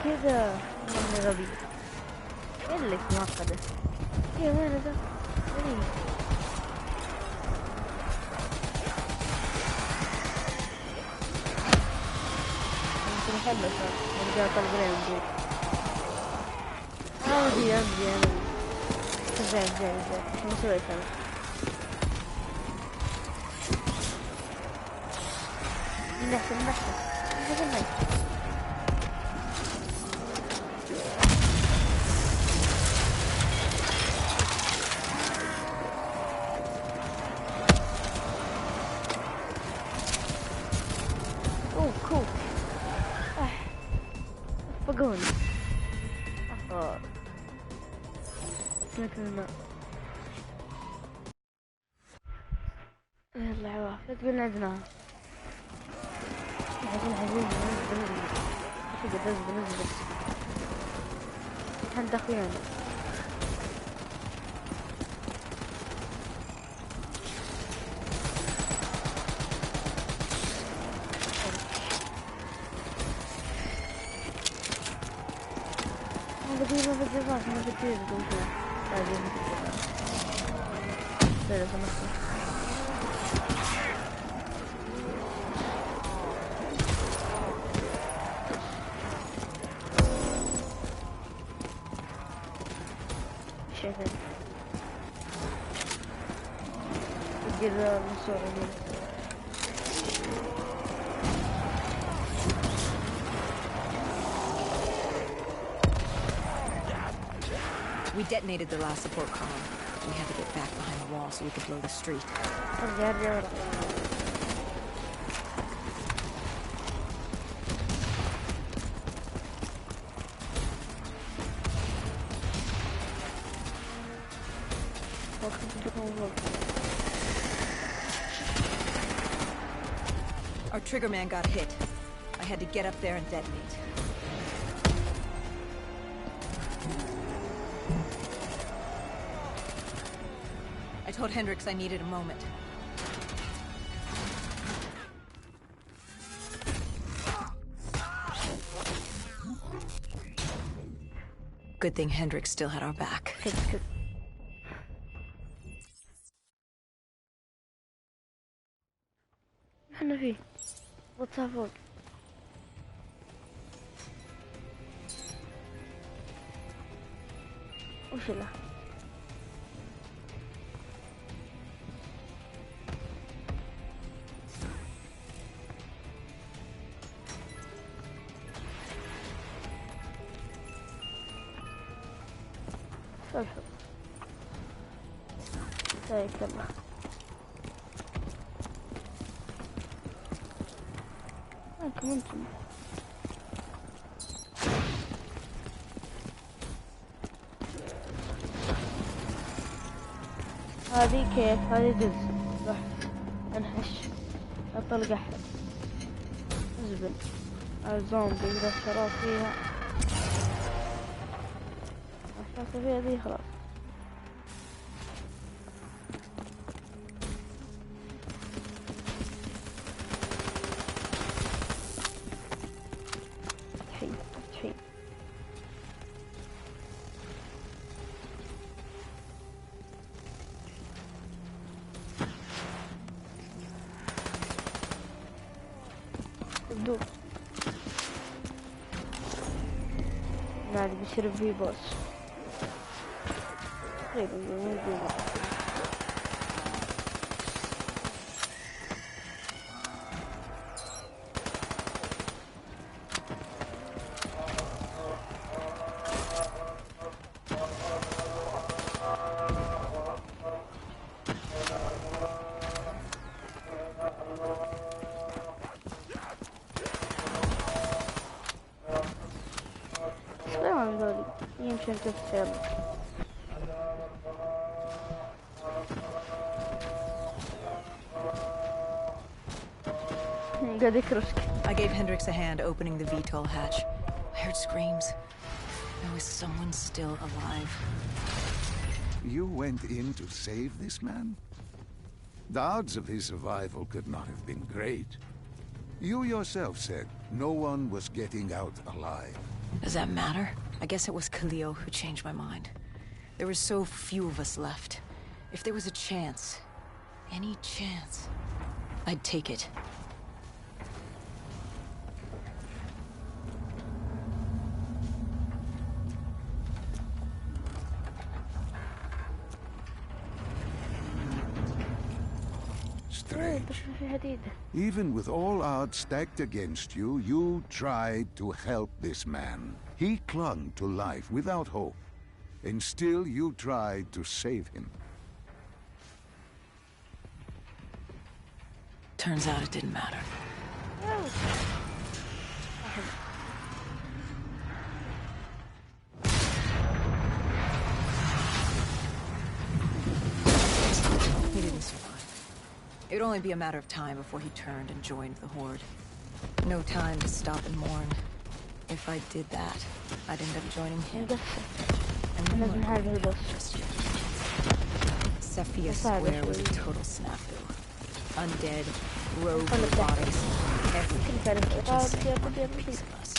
كذا من غبي يلك معقدة يا وين ذا غريب ممكن احله صار نرجع طلب لين نجيب امضي زين شو سويت انا من نحن فقوني نكمل يلا عواف لا تقول عندنا العظيم نزل حد اخويانا ما كتير تقول هذه لا سمحت شايفين تقدر نصور We detonated the last support column. We had to get back behind the wall so we could blow the street. Our trigger man got hit. I had to get up there and detonate. I told Hendricks I needed a moment. Good thing Hendricks still had our back. Good. احنا فيه واتساب وش له صلحوا طيب يلا ممكن هذه كيف هذه جزء راح انحش أطلق أحد زبل الزومبي إذا شروا فيها عشان فيها ذي خلاص. تحين تحين الدور نادي بيصير فيه بوس تقريبا موجود. يمكن تفهم. I gave Hendrix a hand opening the VTOL hatch. I heard screams. There was someone still alive. You went in to save this man? The odds of his survival could not have been great. You yourself said no one was getting out alive. Does that matter? I guess it was Khalil who changed my mind. There were so few of us left. If there was a chance, any chance, I'd take it. Strange. Even with all odds stacked against you, you tried to help this man. He clung to life without hope, and still you tried to save him. Turns out it didn't matter. He didn't survive. It would only be a matter of time before he turned and joined the Horde. No time to stop and mourn. If I did that, I'd end up joining him. Cephia Square was a total snafu. Undead, rogue robotics, everything just sank on the piece of us.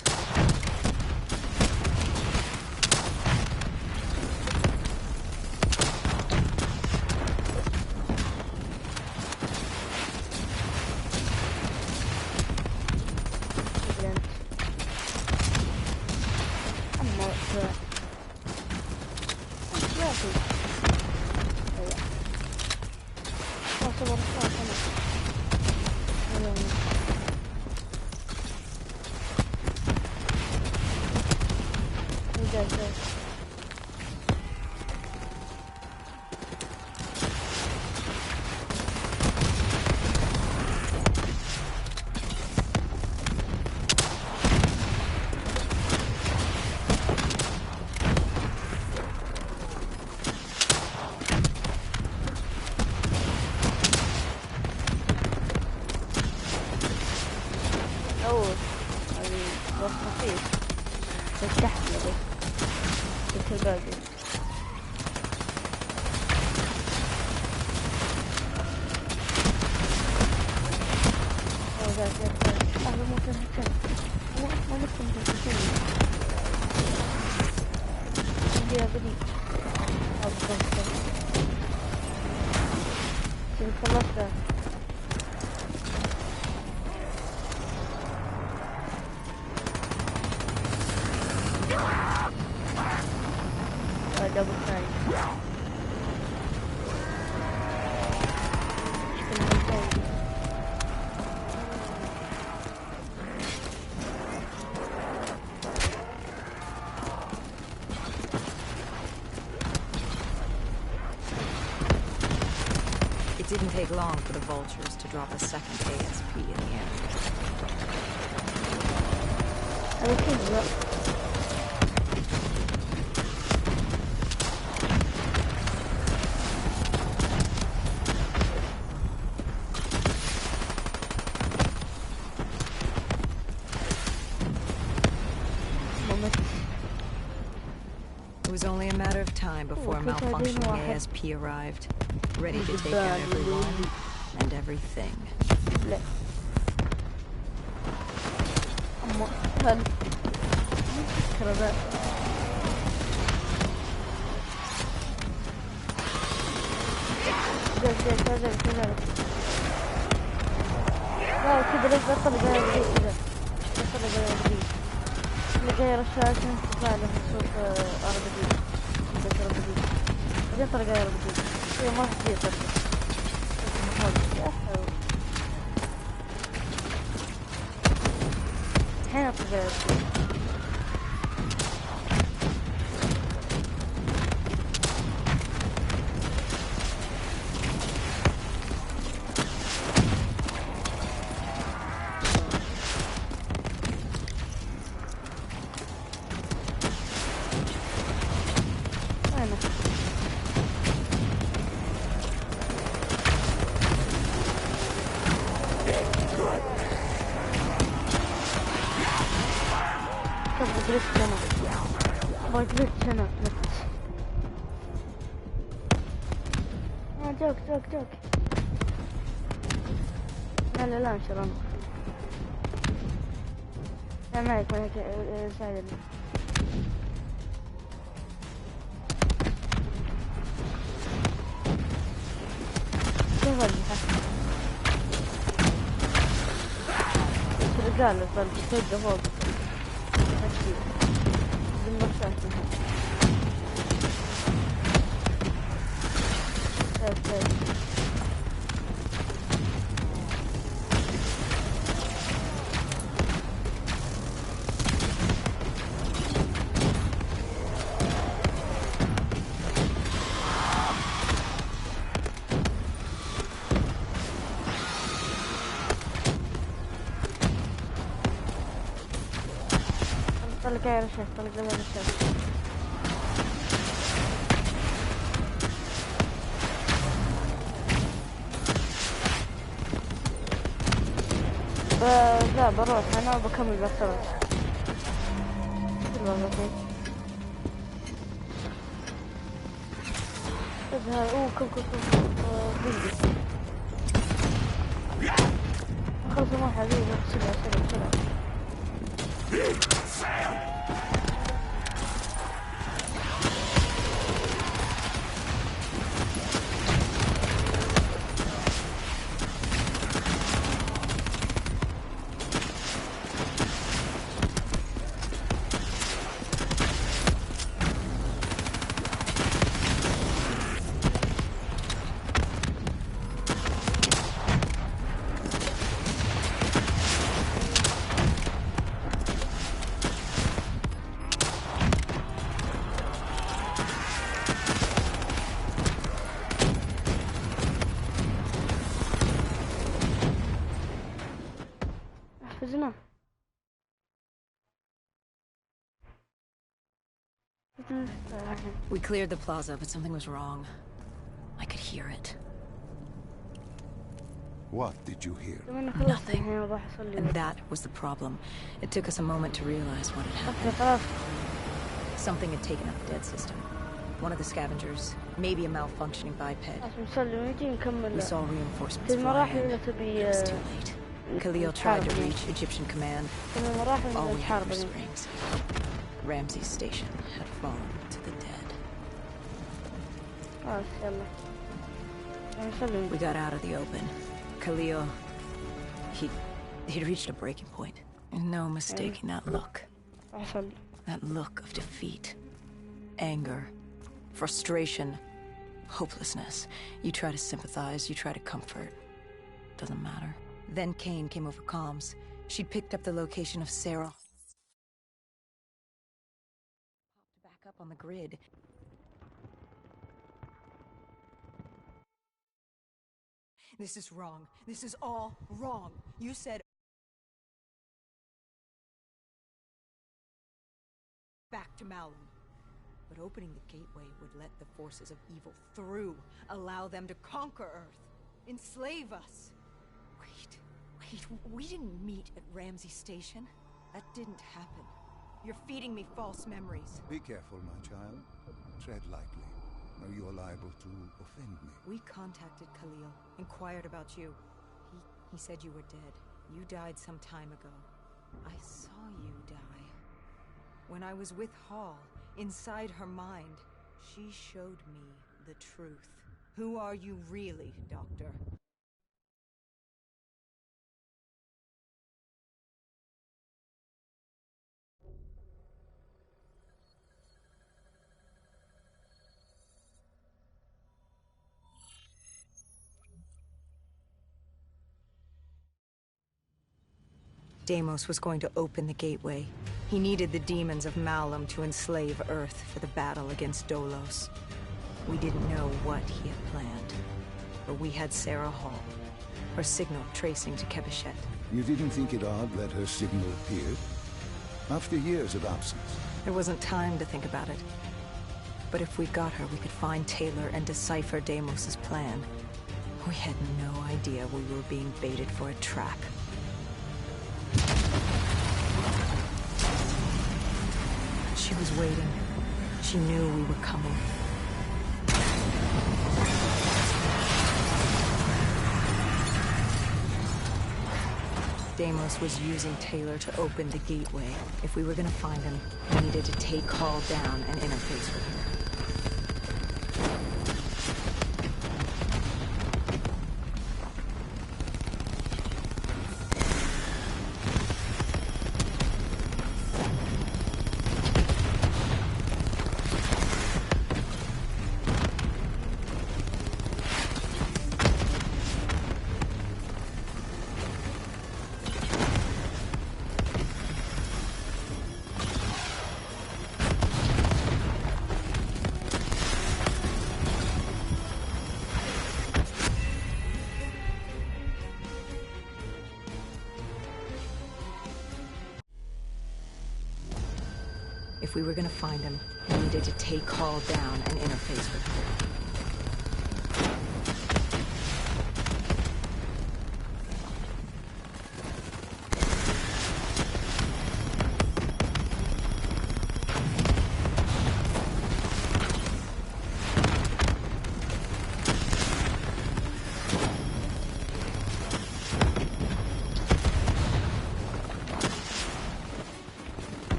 It didn't take long for the vultures to drop a second ASP in the air. enough time before a malfunctioning ASP arrived, ready to take out everyone and everything. لا أما هل فكرة ذا لا كذا ليش بطل جاي بدي كذا بطل جاي بدي اللي جاي رشاشة تطلع له صوت أربدي بس أربدي بعدين طلع جاي أربدي هي ما راح تجي طلع الحين أطلع جاي أربدي جوك لا مش رمى لا معك ساعدني كيف وجهه رجال صار بتوجه فوق ماشي بالمرشاة طلق يا رشاش طلق يا رشاش لا بروح انا وبكمل بسرعة اظهر كم بندي خلص ما حبيبي بسرعة We cleared the plaza, but something was wrong. I could hear it. What did you hear? Nothing. And that was the problem. It took us a moment to realize what had happened. Something had taken out the dead system. One of the scavengers, maybe a malfunctioning biped. We saw reinforcements fly in. It was too late. Khalil tried to reach Egyptian command. All we had were springs. Ramsey's station had fallen to the dead. We got out of the open. Khalil, he'd reached a breaking point. No mistaking that look. That look of defeat, anger, frustration, hopelessness. You try to sympathize, you try to comfort. Doesn't matter. Then Kane came over comms. She'd picked up the location of Sarah. Popped back up on the grid. This is wrong. This is all wrong. You said back to Malum. But opening the gateway would let the forces of evil through, allow them to conquer Earth, enslave us. Wait, we didn't meet at Ramsey Station. That didn't happen. You're feeding me false memories. Be careful, my child. Tread lightly, or you are liable to offend me. We contacted Khalil, inquired about you. He said you were dead. You died some time ago. I saw you die. When I was with Hall, inside her mind, she showed me the truth. Who are you really, Doctor? Deimos was going to open the gateway. He needed the demons of Malum to enslave Earth for the battle against Dolos. We didn't know what he had planned, but we had Sarah Hall, her signal tracing to Kebeshet. You didn't think it odd that her signal appeared? After years of absence. There wasn't time to think about it. But if we got her, we could find Taylor and decipher Deimos's plan. We had no idea we were being baited for a trap. She was waiting. She knew we were coming. Deimos was using Taylor to open the gateway. If we were gonna find him, we needed to take Hall down and interface with her. If we were gonna find him, we needed to take Hall down and interface with her.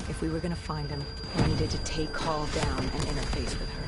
If we were gonna find him, we needed to take Hall down and interface with her.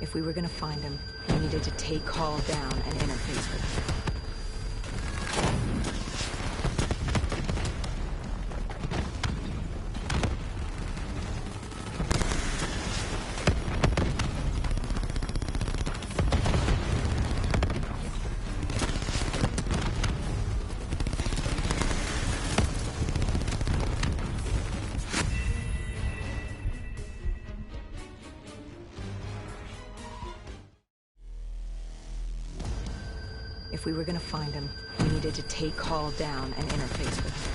If we were gonna find him, we needed to take Hall down and interface with him. If we were gonna find him, we needed to take Hall down and interface with him.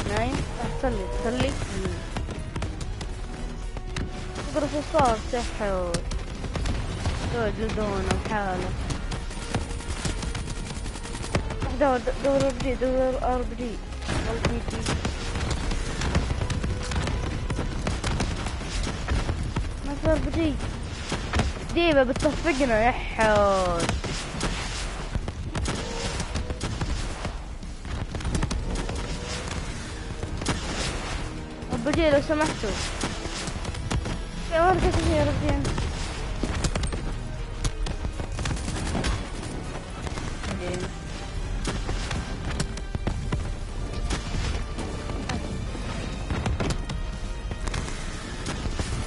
نايم صلي اضرب الصار سحر جلدونه بحاله دور ار بي ما صار بدي ديبه بتصفقنا يا حول بدي لو سمحتوا يا ورقة يا ربي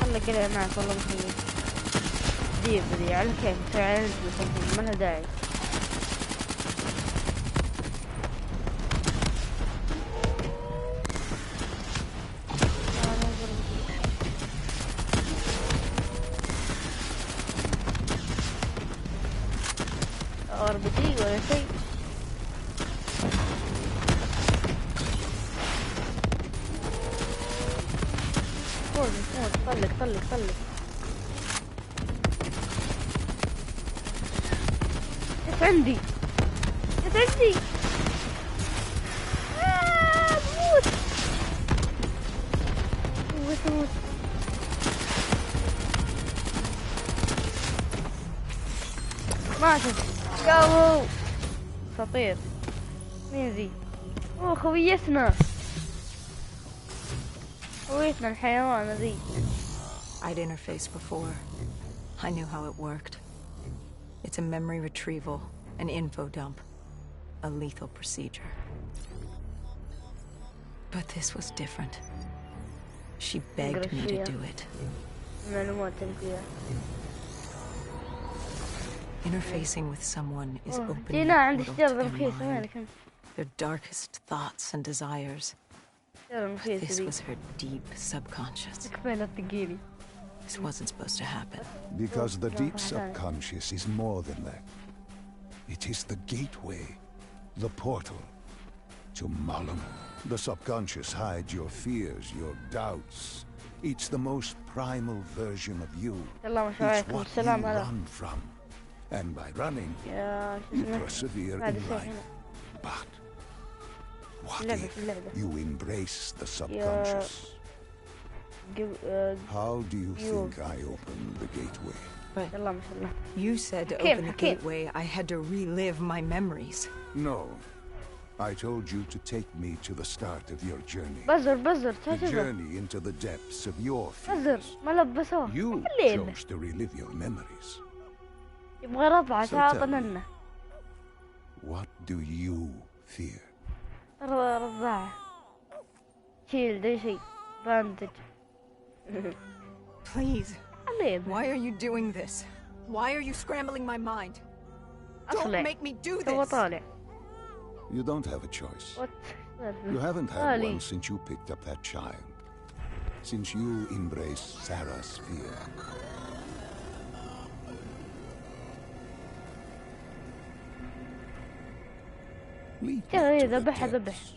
خلك كده معك والله مخيل دي بدي على كيف تعال ما لها داعي بدي ولا شيء موت طلق ايش عندي موت ماتت كاو خطير مين ذي خويتنا الحيوان ذي I'd interfaced before. I knew how it worked. It's a memory retrieval, an info dump, a lethal procedure. But this was different. She begged me to do it. Interfacing with someone is opening a portal to their mind, their darkest thoughts and desires. But this was her deep subconscious. This wasn't supposed to happen. Because the deep subconscious is more than that. It is the gateway, the portal to Malum. The subconscious hides your fears, your doubts. It's the most primal version of you. يلا It's عليكم what you السلام على run from. And by running, يا شو you اسمه persevere هذا in الشيء life. هنا. But what اللعبة if اللعبة. you embrace the subconscious? How do you think I opened the gateway? But يلا ما شاء الله. you said to حكيم open the حكيم. gateway, I had to relive my memories. No. I told you to take me to the start of your journey. بزر The تعجبه. journey into the depths of your بزر fears. ما لبسوه. You الليل. chose to relive your memories. يبغى رضعة So تعال tell me. طننه. What do you fear? رضاعة. شيل ده شيء. باندج. Please, الليل. why are you doing this? Why are you scrambling my mind? Don't أطلع. make me do تو this! طالع. You don't have a choice. وات. You haven't had Ali. one since you picked up that child. Since you embraced Sarah's fear. Lead me Yeah, to the ذبحها depths.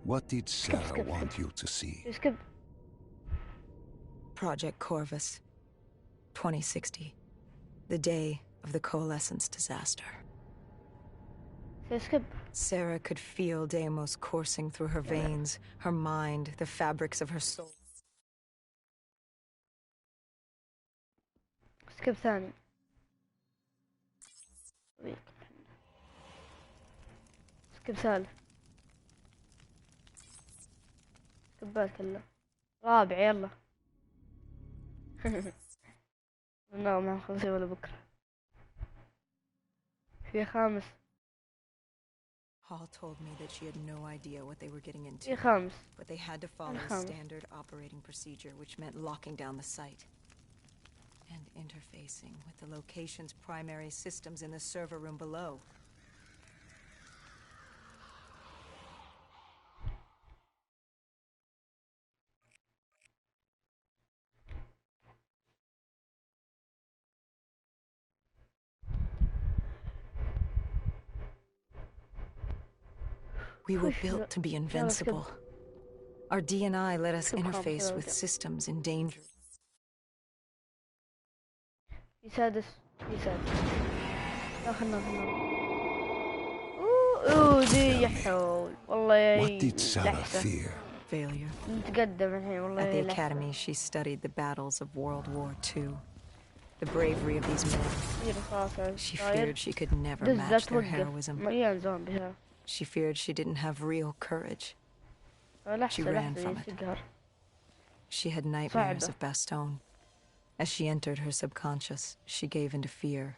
What did Sarah skip. want you to see? اسكب. Project Corvus, 2060. The day of the Coalescence disaster. اسكب. Sarah could feel Deimos coursing through her veins, her mind, the fabrics of her soul. اسكب ثاني. اسكب ثالث. سكبات كلها. رابع يلا. لا ما نخلص ولا بكرة. في خامس. Hall told me that she had no idea what they were getting into, في خامس. but they had to follow standard operating procedure, which meant locking down the site and interfacing with the location's primary systems in the server room below. We were built to be invincible. Our D&I let us interface with systems in danger. يسادس. خلنا اوه دي يحول والله يا What did Sarah لحظة. fear? Failure. نتقدم الحين والله At يا the لحظة. academy, she studied the battles of World War II. The bravery of these men. She feared she could never match their heroism. مليان زومبي ها. She feared she didn't have real courage. She لحظة ran from it. ينفجر. She had nightmares of Bastogne. As she entered her subconscious, she gave into fear,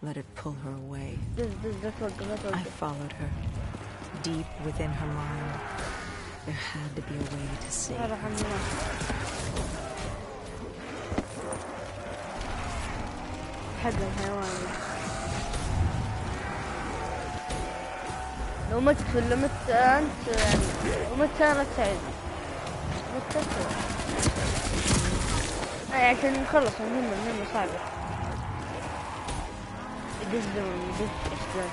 let it pull her away. لا توقف. I followed her. Deep within her mind, there had to be a way to save هذا her. حمام. حق الحيوان. لو مت ولا مت أنت يعني لو مت أنا سعيد. مت أنت. عشان نخلص المهمة صعبة. يقدم إيش ذا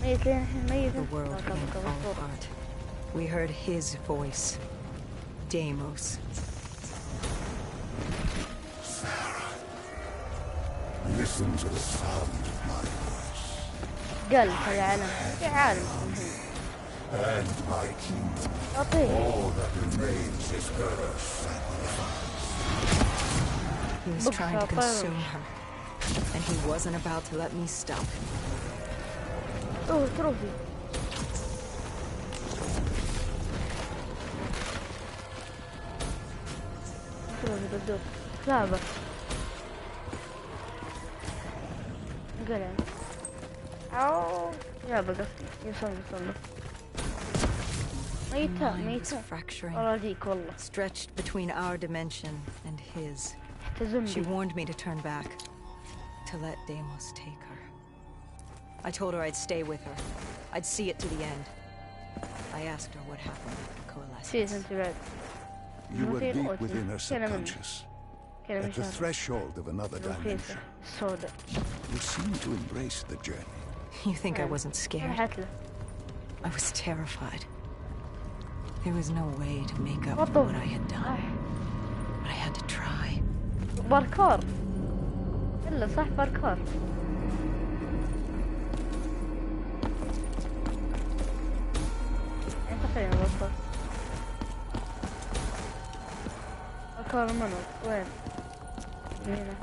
The world began to fall apart. We heard his voice, Deimos. Listen to the sound of my voice. قال هذا عالم في عالم And my kingdom. أعطيه. All that remains is her sacrifice. He was trying to consume her, and he wasn't about to let me stop him. أوه تروفي. تروفي بدور. لعبة. قلم. أو لعبة قصدي. يوصل. ميتة. Mine was fracturing, أراضيك والله. stretched between our dimension and his. She warned me to turn back, to let Deimos take her. I told her I'd stay with her. I'd see it to the end. I asked her what happened at the نسيت انت بعد. You were المثير deep أوتي. within her كان من subconscious, كان من at the شهر threshold of another الرخيصة dimension. السوداء. You seem to embrace the journey. You think I wasn't scared? راحت له. I was terrified. There was no way to make up What for the- what I had done. But I had to try. باركور. إلا صح باركور. تقريبا باركور. باركور منو؟ وين؟ هنا.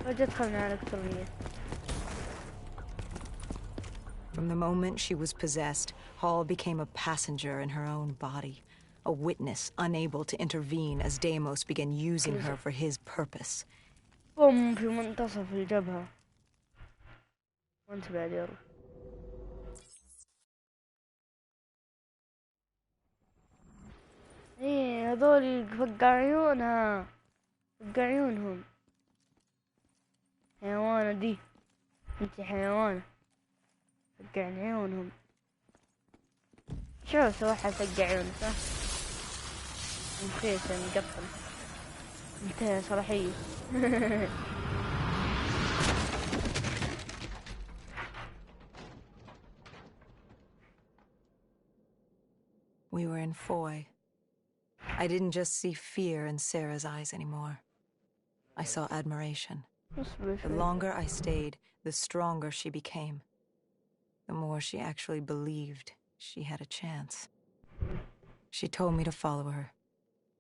وجد دخلنا على الإلكترونية. From the moment she was possessed, Hall became a passenger in her own body, a witness unable to intervene as Deimos began using her for his purpose. بوم في منتصف الجبهة. وانت بعد يلا. ايه هذول فقع عيونها. فقع عيونهم. حيوانة دي. انتي حيوانة. فقع عيونهم. شو سوى حد فقع عيونه صح؟ مخيسة مقطن. انتهى صلاحية. We were in Foy. I didn't just see fear in Sarah's eyes anymore. I saw admiration. The longer I stayed, the stronger she became. The more she actually believed she had a chance. She told me to follow her.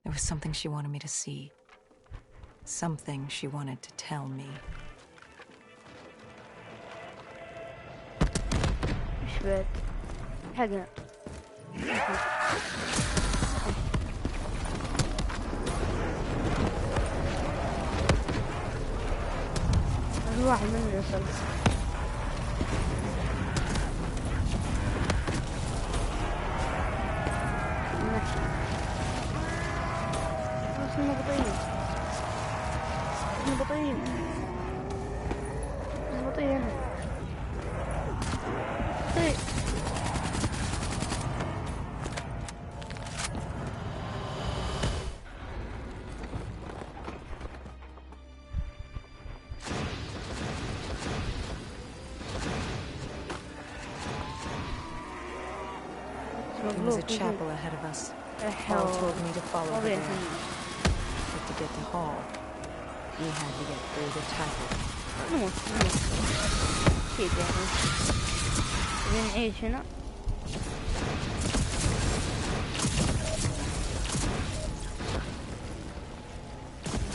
There was something she wanted me to see. Something she wanted to tell me. ايش بعد؟ حقنا. الواحد مننا يصل. اسمه بطيء. اسمه بطيء. اسمه بطيء هنا. بطيء. There was a chapel ahead of us. Hall told me to follow her there. But to get to Hall, we had to get through the chapel. نموت نموت أكيد يعني بنعيش هنا.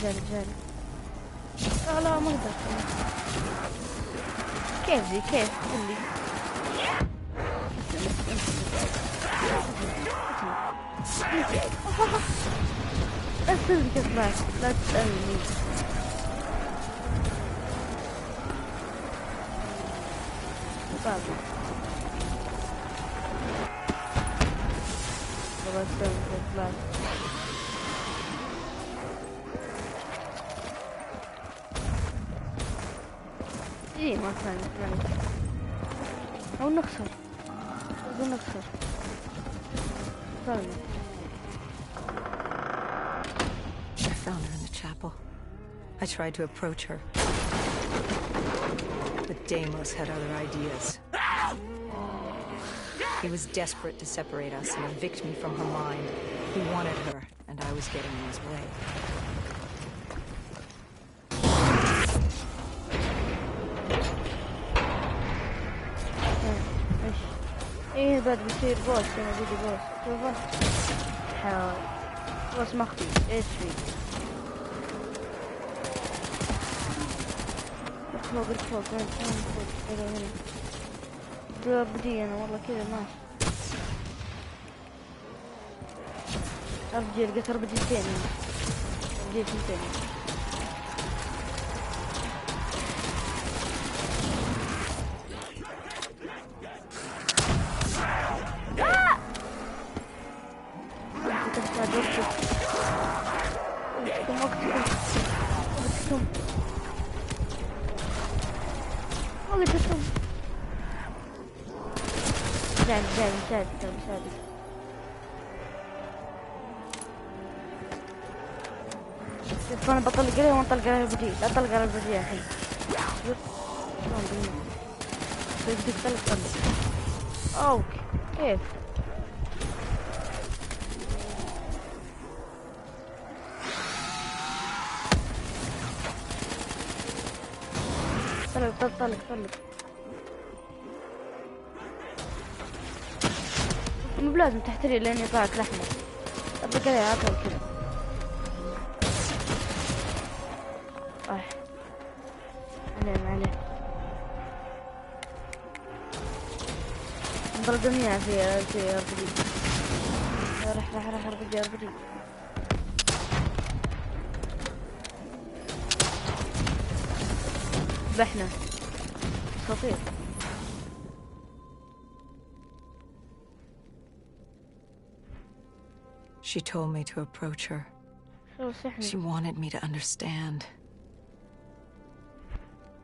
رجال لا ما اقدر. كيف ذي كيف قل لي. لا تسألني كيف مات. لا تسألني. بابا بابا تسألني كيف مات. ايه ما كان او نخسر او نخسر خسرنا. I found her in the chapel. I tried to approach her. But Deimos had other ideas. He was desperate to separate us and evict me from her mind. He wanted her, and I was getting in his way. ايه بعد بيصير بوس. هنا بيجي بوس. شوفه حاول بوس مخفي. ايش فيه فوق فوق هنا هنا دور بدي انا والله كذا ماشي. ارجع لقيت بديتين هنا. بديت ثنتين. مساعدك. شوف انا بطلق عليه وانطلق على البديل، لا اطلق على البديل الحين. بدك طلق. اوكي كيف؟ طلق. مو بلازم تحتري لين يطلعك لحمة. طبق عليه عطل كذا. عليه. انطلق جميعا في اربدي. راح اربدي. ذبحنا. خطير. She told me to approach her. She wanted me to understand.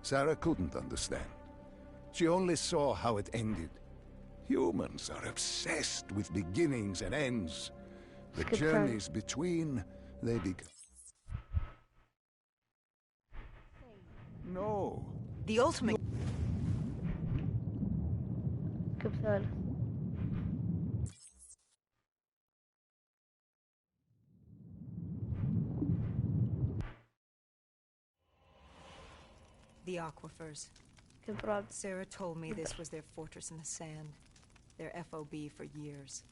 Sarah couldn't understand. She only saw how it ended. Humans are obsessed with beginnings and ends. The journeys between, they begin. No. The ultimate. كبثالة. The aquifers. كبراد. Sarah told me this was their fortress in the sand. Their FOB for years.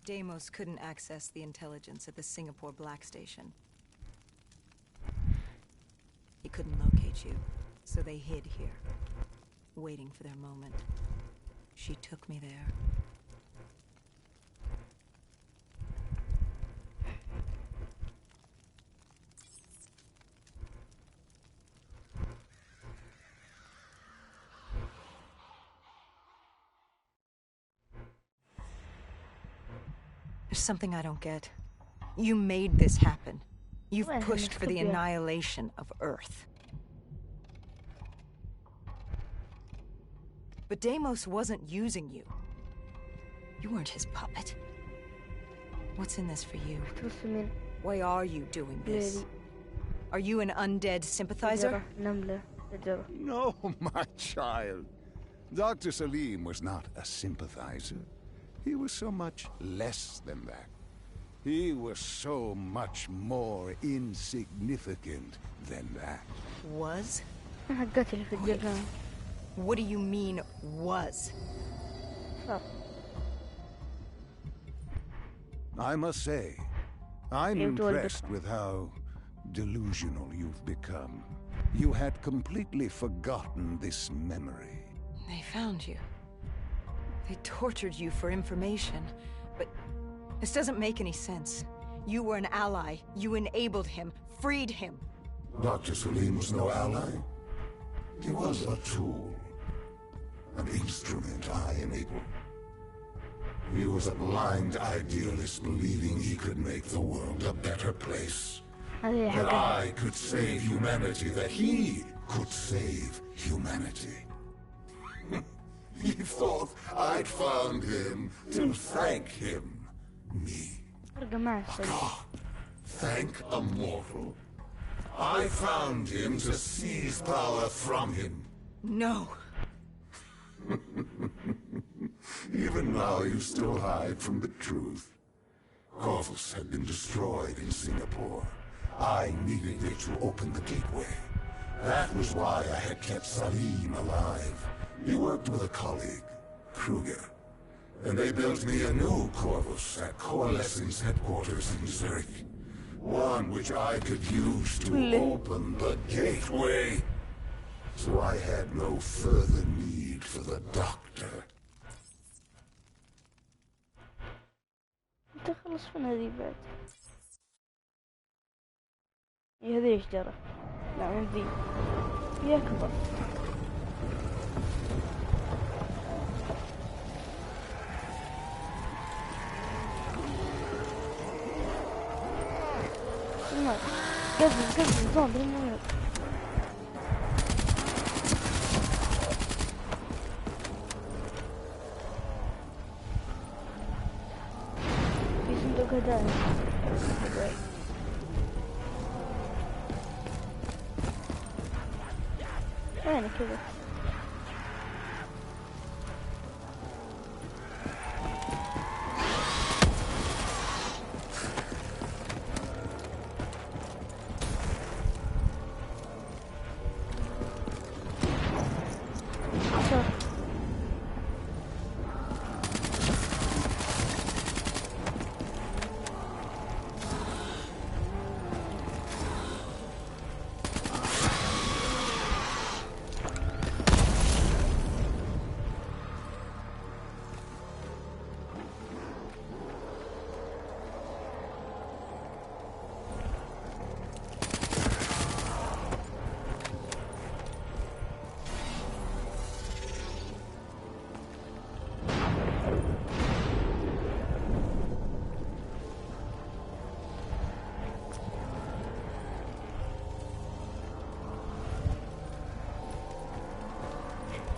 Deimos couldn't access the intelligence at the Singapore Black Station. He couldn't locate you, so they hid here, waiting for their moment. She took me there. There's something I don't get. You made this happen. You've pushed for the annihilation of Earth. But Deimos wasn't using you. You weren't his puppet. What's in this for you? Why are you doing this? Are you an undead sympathizer? No, my child. Dr. Salim was not a sympathizer. He was so much less than that. He was so much more insignificant than that. Was? What do you mean, was? I must say, I'm impressed with how delusional you've become. You had completely forgotten this memory. They found you. They tortured you for information, but this doesn't make any sense. You were an ally. You enabled him, freed him. Dr. Salim was no ally. He was a tool. An instrument I enabled. He was a blind idealist believing he could make the world a better place. That I could save humanity, that he could save humanity. He thought I'd found him to thank him. Me. A god. Thank a mortal. I found him to seize power from him. No. Even now you still hide from the truth. Corvus had been destroyed in Singapore. I needed it to open the gateway. That was why I had kept Salim alive. He worked with a colleague, Kruger, and they built me a new Corvus at Coalescence headquarters in Zurich. One which I could use to open the gateway. So I had no further need for the doctor. تخلص من هذه بعد. هذه ايش جرى؟ لا من ذي. هي أكبر. قفز زون بالموت. صندوق هدايا. يعني كذا.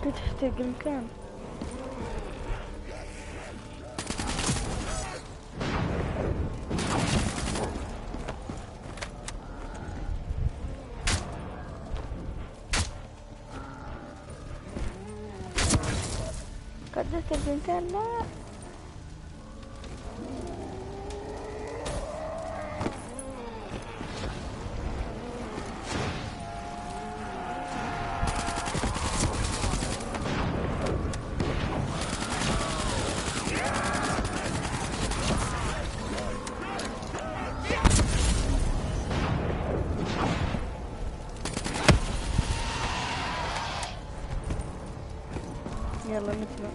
تحتاج المكان. قدرت البنتين لا يلا نتبع.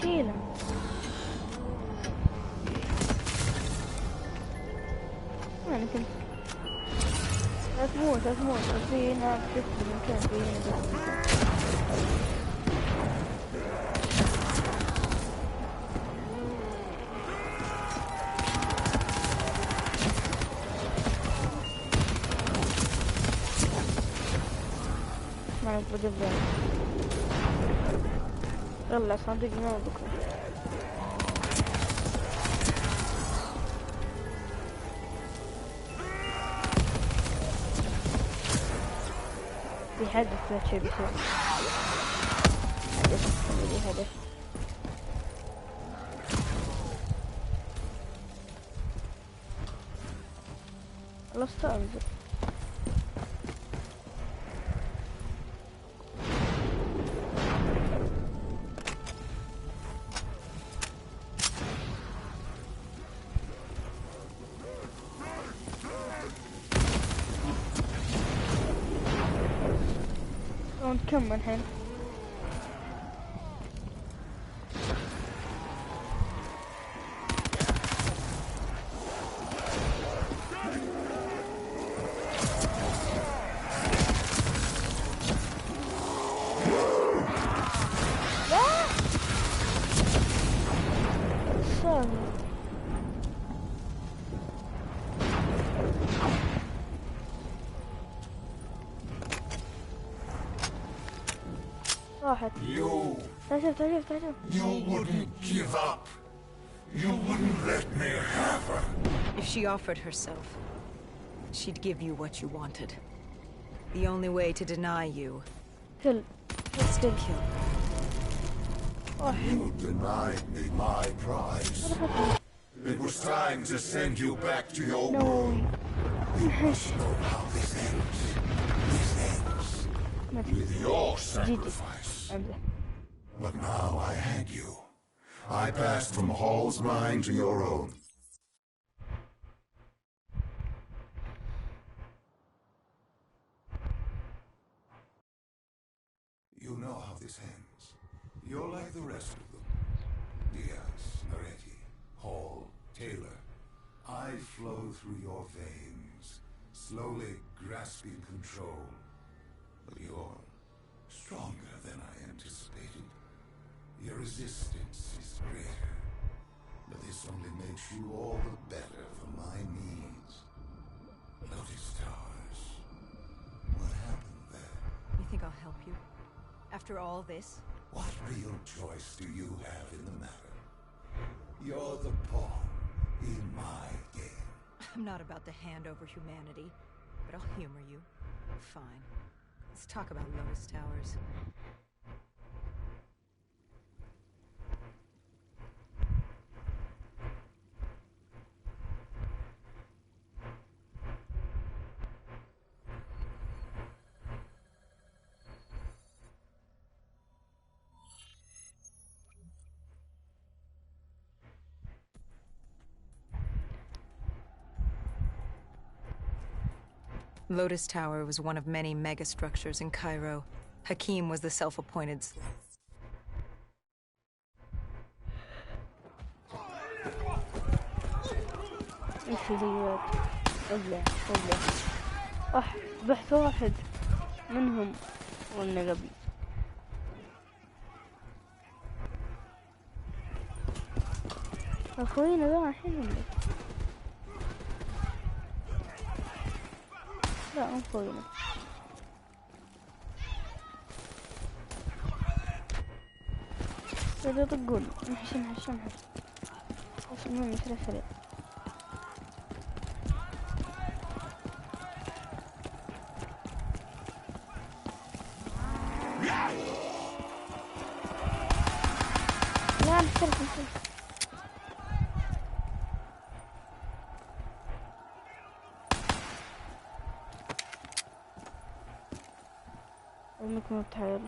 شيله. وين كنت؟ لا تموت لا تموت. في هنا بس المكان في هنا بس المكان. ما نبغى يلا صندوق ما بكره. في حدث لا شيء بيصير. هدف. خلصت انزل. نكمل الحين. You wouldn't give up. You wouldn't let me have her. If she offered herself, she'd give you what you wanted. The only way to deny you is to kill. You denied me my prize. It was time to send you back to your world. You must know how this ends. This ends with your sacrifice. But now I had you. I passed from Hall's mind to your own. You know how this ends. You're like the rest of them. Diaz, Moretti, Hall, Taylor. I flow through your veins, slowly grasping control. But you're stronger than I anticipated. Your resistance is greater. But this only makes you all the better for my needs. Notice stars. What happened there? You think After all this? What real choice do you have in the matter? You're the pawn in my game. I'm not about to hand over humanity, but I'll humor you. Fine. Let's talk about Lotus Towers. Lotus Tower was one of many megastructures in Cairo. Hakim was the self-appointed... ايش اللي قبله بحث واحد منهم وإنه قبل أخوينا ذا الحين ولا لا مو أخوينا بدي يطقون نحش بس المهم سريع لا نحترف المكنة تحير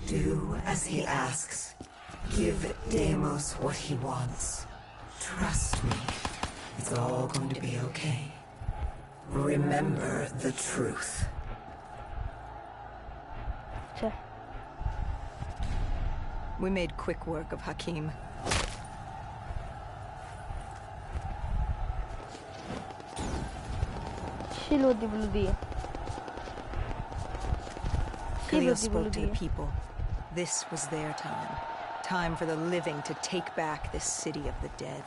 Do as he asks. Give Deimos what he wants. Trust me. It's all going to be okay. Remember the truth. We made quick work of Hakim. شيل ودي بلدية Khalil spoke to the people. This was their time. Time for the living to take back this city of the dead.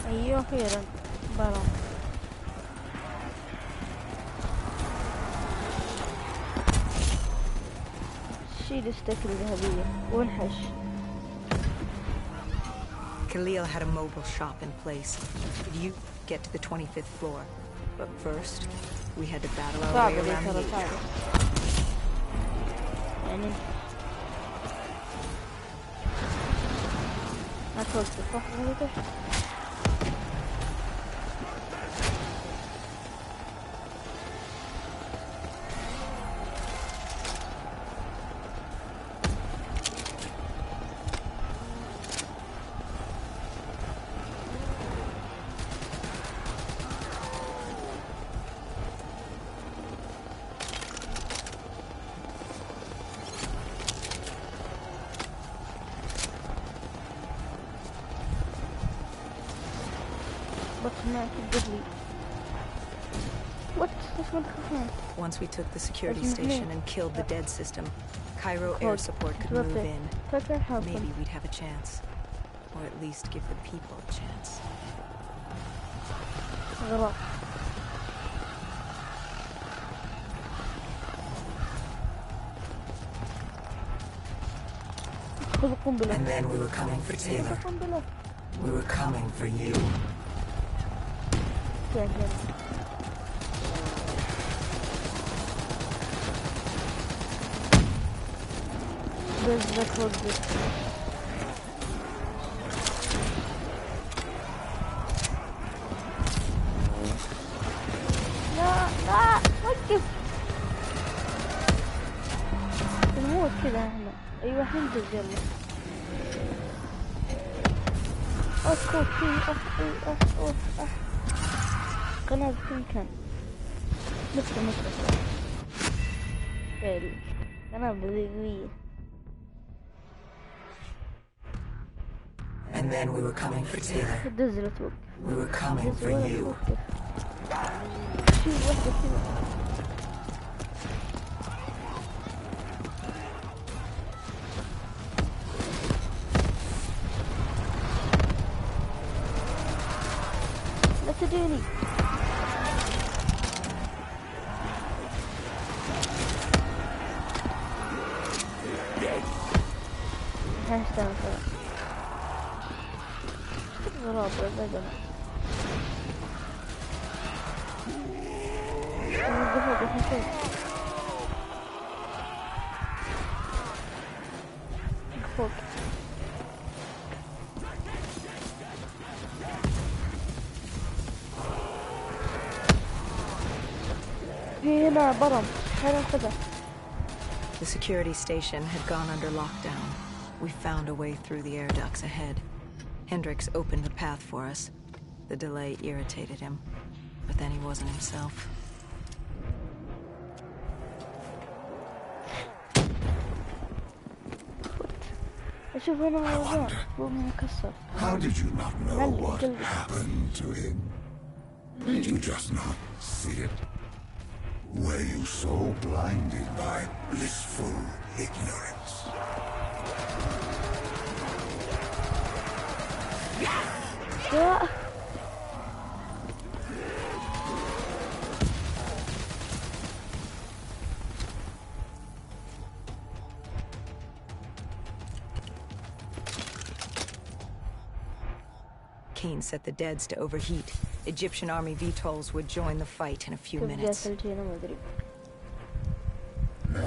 ايوه اخيرا برا شيل الستكر الذهبية ونحش. Khalil had a mobile shop in place. You get to the 25th floor. But first, we had to battle our way around the gate. يعني ما توقف صح هذا Once we took the security station and killed the dead system, Cairo air support could move in. Maybe we'd have a chance. Or at least give the people a chance. And then we were coming for Taylor. We were coming for you. دزلك وقف. لا لا وقف. نموت كذا احنا. ايوه حندز يلا. قناة كان مثل فعلي قناة قوية. And then we were coming for Taylor. دزلت وقف. We were coming for you. شوف واحدة كذا. لا تجيني. هاي اشتغل خلاص. غراب بدنا. وقفوا بحسين. فوق. هنا برم. هنا خذها. The security station had gone under lockdown. We found a way through the air ducts ahead. Hendricks opened the path for us. The delay irritated him, but then he wasn't himself. أشوف هنا موضوع مكسر. How did you not know what happened to him? Did you just not see it? Were you so blinded by blissful ignorance? لا. Kane set the deads to overheat. Egyptian army VTOLs would join the fight in a few minutes.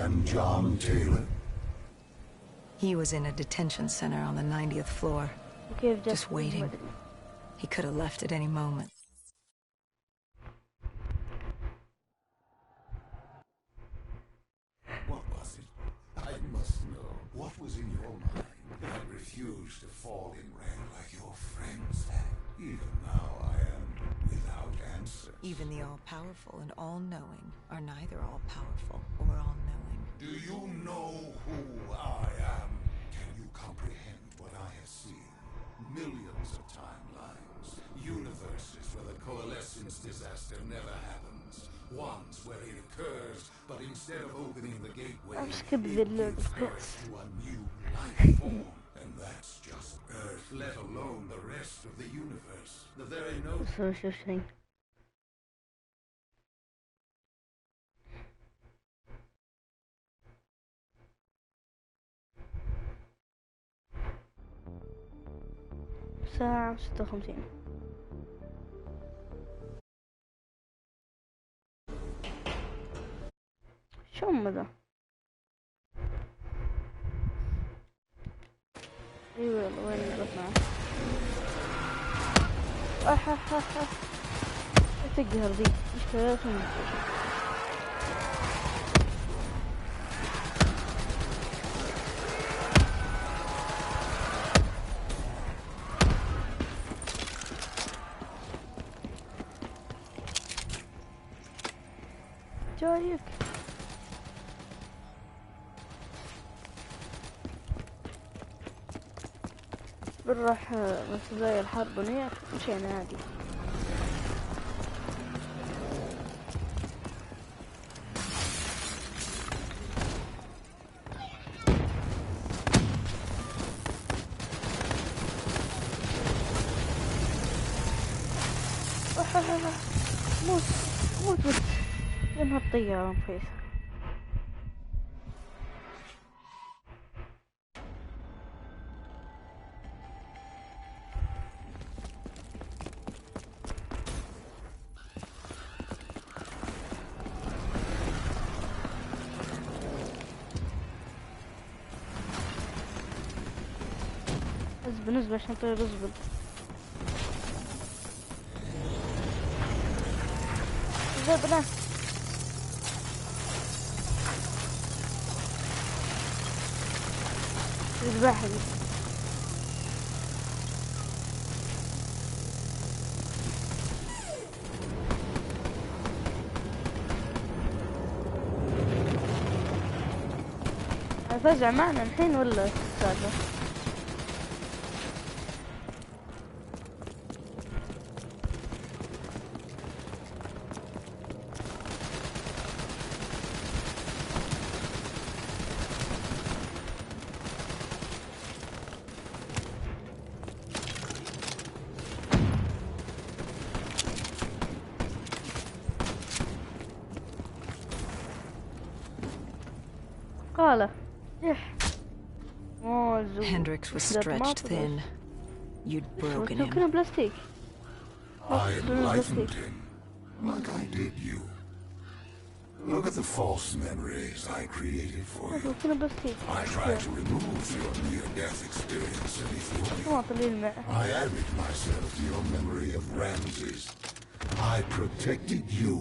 And John Taylor? He was in a detention center on the 90th floor, just waiting. He could have left at any moment. What was it? I must know. What was in your mind that refused to fall in rank like your friends had? Even now I am without answer. Even the all-powerful and all-knowing are neither all-powerful or all-knowing. Do you know who I am? Can you comprehend what I have seen? Millions of timelines, universes where the coalescence disaster never happens. Ones where it occurs, but instead of opening the gateway, it gives birth to a new life form. And that's just Earth, let alone the rest of the universe. The very notion. ساعة 56. شو ذا؟ ايوه وين نروح معه؟ تقهر ذي ايش كذا. جايك بنروح منتزه الحرب ونيك مشينا عادي. موت موت موت لانها الطيارة مخيفة. نزبة عشان طير يزبط. زبنا يذبحني. فزع معنا الحين ولا السالفة؟ قال Hendrix was stretched thin. You'd broken him. I enlightened him, like I did you. Look at the false memories I created for you. I tried to remove your near-death experience in Ethiopia. I added myself to your memory of Ramses. I protected you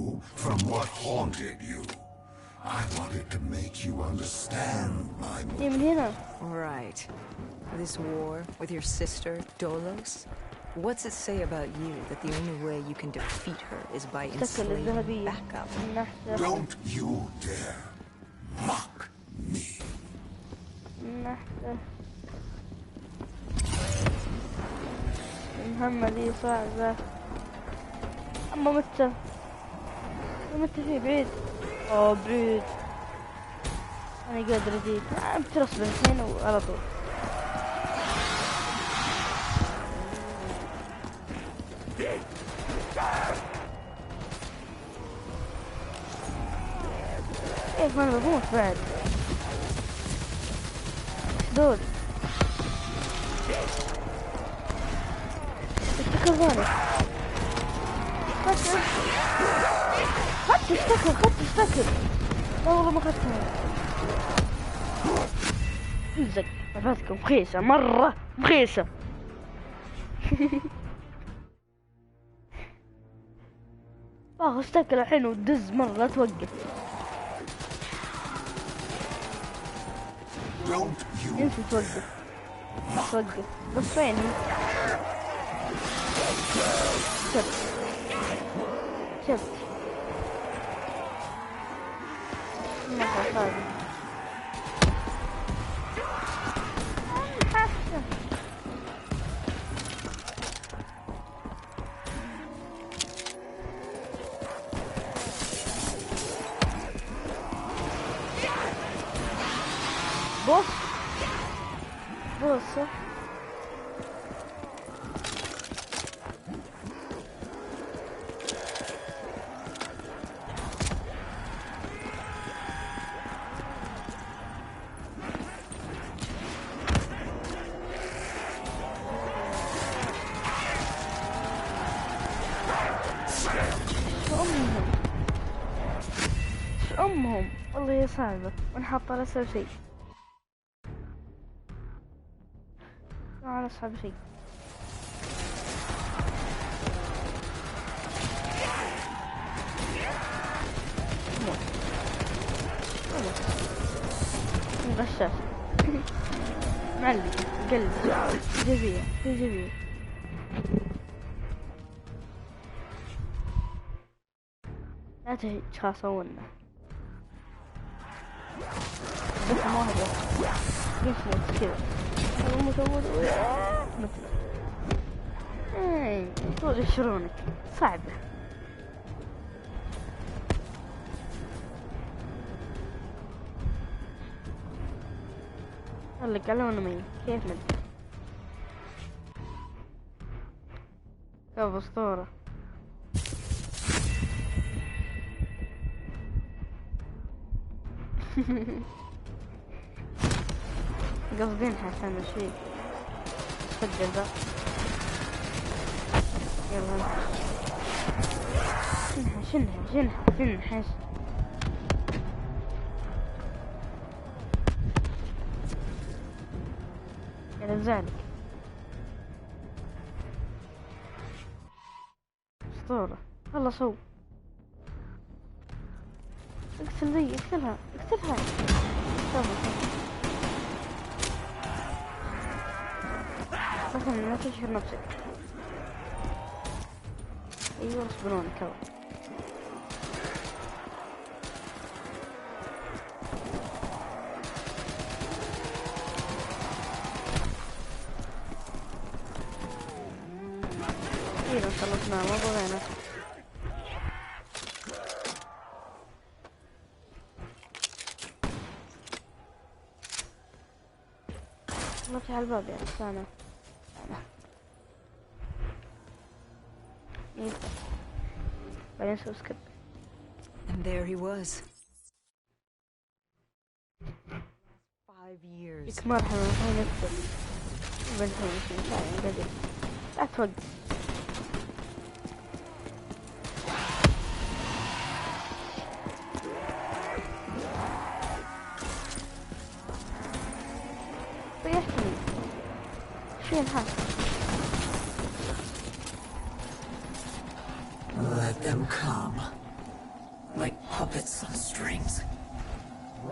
from what haunted you. I wanted to make you understand my movement. Right. This war with your sister, Dolos? What's it say about you that the only way you can defeat her is by enslaving backup? Don't you dare mock me. المهمة دي صعبة. أما متى فيه بعيد. اوه بعيد. انا قادر اجيك. بترص بالاثنين وعلى طول. كيف ما انا بموت بعد. دول اتكلموني. خدت اشتكل. لا والله ما خدتها. انزق نفسكم رخيصة مرة رخيصة. باخذ اشتكل الحين ودز مرة لا توقف. انسى توقف بس فين هي؟ شفت بص أمهم والله هي صعبة ونحط على أسهل شيء. على أصعب شيء. غشاش. معلم قلب جبية. لا تهج خلاص أولنا. بس ما هو يفلت كذا. متوض مثل طول يشرونك صعبة. يلا قالوا مين كيف ندري. يا أسطورة. قصدين حسن شيء سجل ذا. يلا شنحس يا ذلك اسطورة. خلص هو. اقتل ذي، اقتلها اقتلها. مثلا لا تشهر نفسك. ايوه اصبروني كوا. اخيرا خلصنا، ما بغينا. نفتح الباب يعني سامع. يفتح بعدين نسوي سكيب. And there he was. 5 years. لك مرحبا، هاي نكتب. بنتين مش مساعدين قدر. لا توقف. طيحتني. شو الحال؟ Let them come. Like puppets on strings.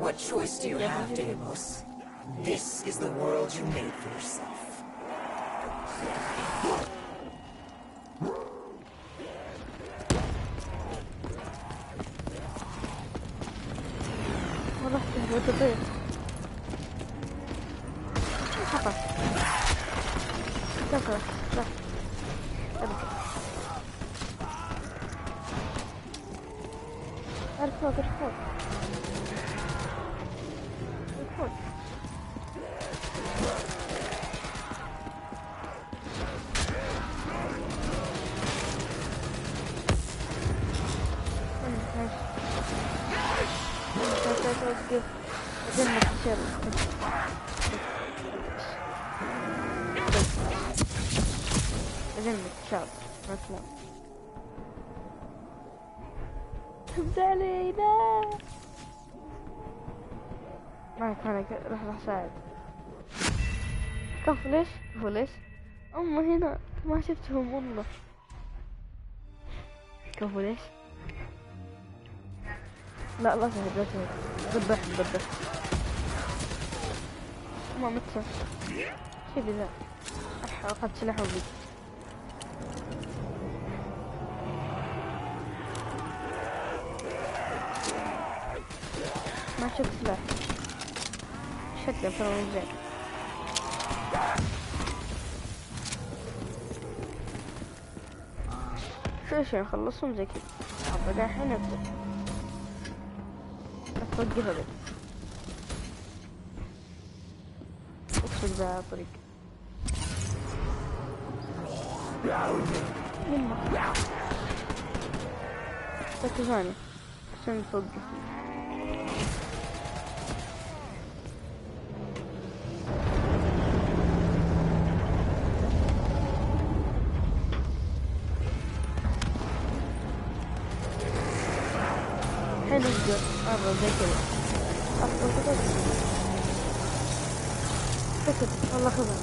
What choice do you have, Deimos? This is the world you made for yourself. والله تهوى تطير. حقا. شكرا. لا. ارفض ارفض. ارفض. توقف. أجنب الشر. أجنب الشر. مثلا. تبدأ علينا. ما كان راح ساعد. كفو ليش؟ كفو ليش؟ أما هنا ما شفتهم والله. كفو ليش؟ لا لا تهد لا تهد. ذبحهم ذبحهم. ما متسف. شي بذا. أخذت سلاح وبي. ما شفت سلاح. شكله ترى مو زين. شو نخلصهم زي كذا. بعدين الحين نبدأ. توقف هذا. اقصد ذا طريق. يما. ثانية عشان توقف. الحين نقدر أبغى زي كذا. أفضل سكت والله خذها.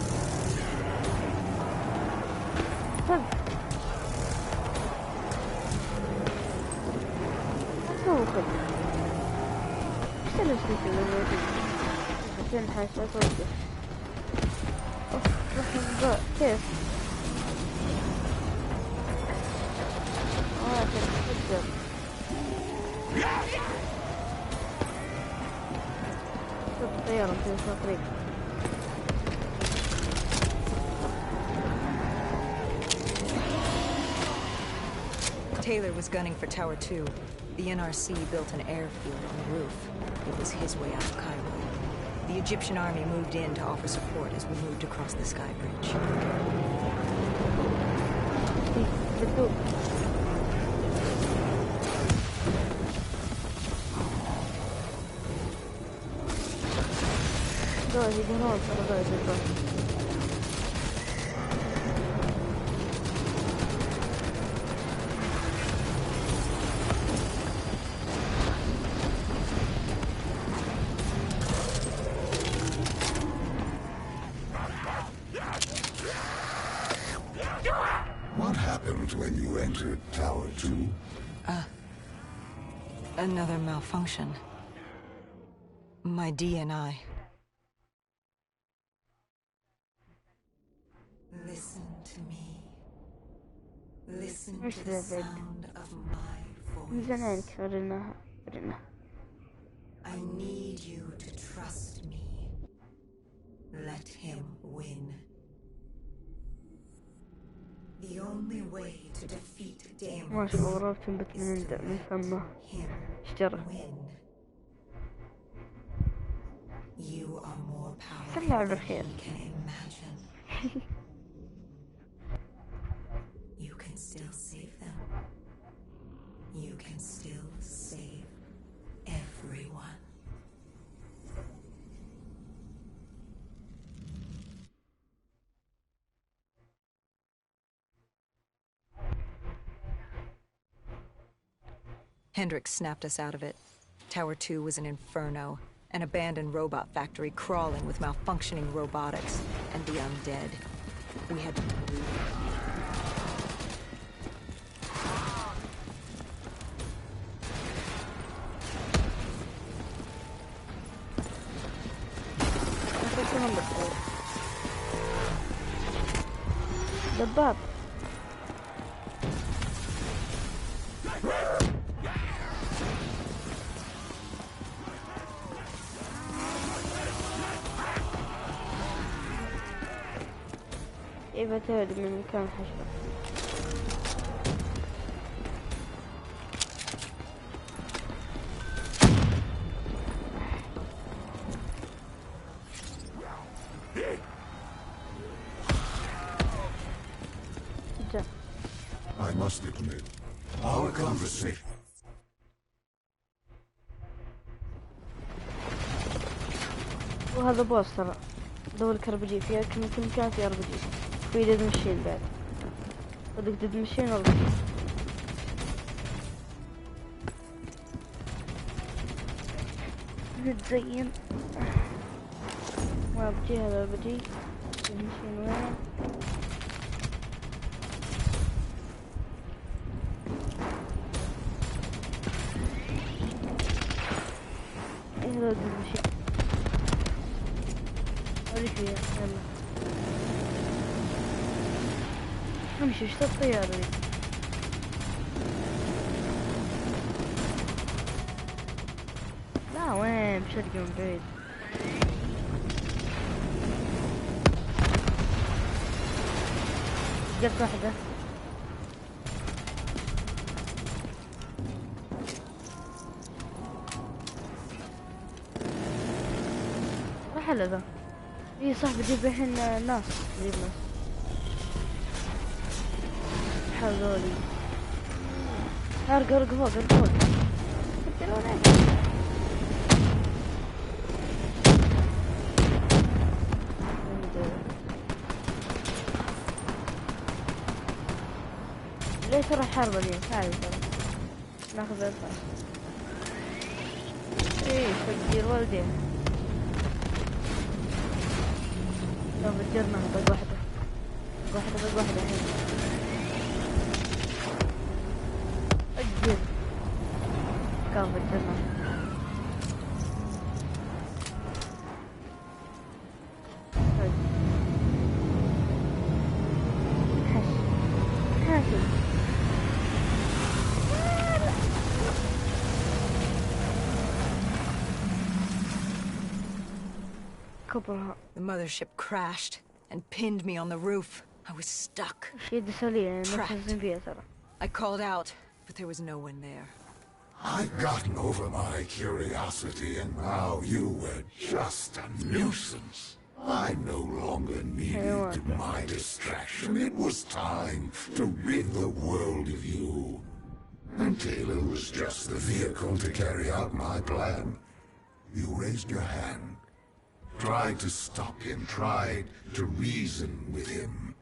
خذ. سووا خذ. ايش اللي سويته لما يجي؟ عشان حاسة توقف. اوف راح نضاع كيف؟ عشان تقدر. شوف الطيارة في الطريق. Taylor was gunning for Tower 2. The NRC built an airfield on the roof. It was his way out of Cairo. The Egyptian army moved in to offer support as we moved across the sky bridge. What happened when you entered Tower 2? Another malfunction. My DNI. Listen to me. Listen وش to the ذا ذا؟ sound of my من voice. زمان وريناها. I need you to trust me. Let him win. The only way to defeat ما Deimos شاء الله قربت تنبت is من to من let فمه. him اشترى. win. You are more powerful طلع than بالخير. he can imagine. You can still save them. You can still save everyone. Hendrik snapped us out of it. Tower 2 was an inferno, an abandoned robot factory crawling with malfunctioning robotics and the undead. We had to move. دباب. إيه بتهرب من مكان الحشرة. I must admit, our conversation. وهذا بوس ترى. دور كربجي فيها كل مكان في اربجي. في ديد مشين بعد. بدك ديد مشين ولا نتزين. ما بجي هذا بجي. مشين وين؟ ايه هذا ديد مشين. أوريك فيها يلا امشي اشتري الطيارة دي لا وين مشيت من بعيد جبت واحدة راح على ذا ايه صح بجيب الحين ناس بجيب ناس حذولي ارقى فوق تقدرون ليه ترى حرب اليوم تعالي ترى ناخذ الفاس ايه فجير والدين لو فجرنا بق واحدة الحين أجل كان فجرنا حاسب كبرها The mothership crashed and pinned me on the roof. I was stuck. شيء سليم نفس فيها ترى I called out, but there was no one there. I'd gotten over my curiosity, and now you were just a nuisance. I no longer needed my distraction. It was time to rid the world of you. And Taylor was just the vehicle to carry out my plan. You raised your hand, tried to stop him, tried to reason with him.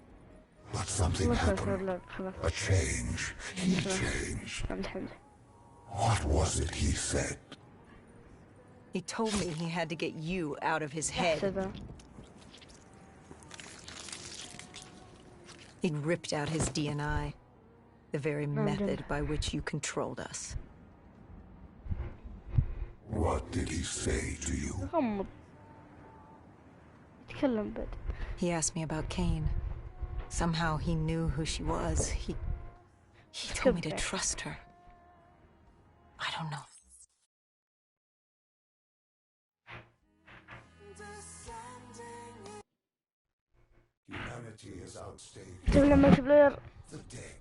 But something happened. A change. He changed. What was it he said? He told me he had to get you out of his head. He'd ripped out his DNI. The very method by which you controlled us. What did he say to you? غمض. يتكلم بعد. He asked me about Kane. Somehow he knew who she was. He told me to trust her. I don't know. Humanity has outstayed تبلع ملتي بلاير. the dead.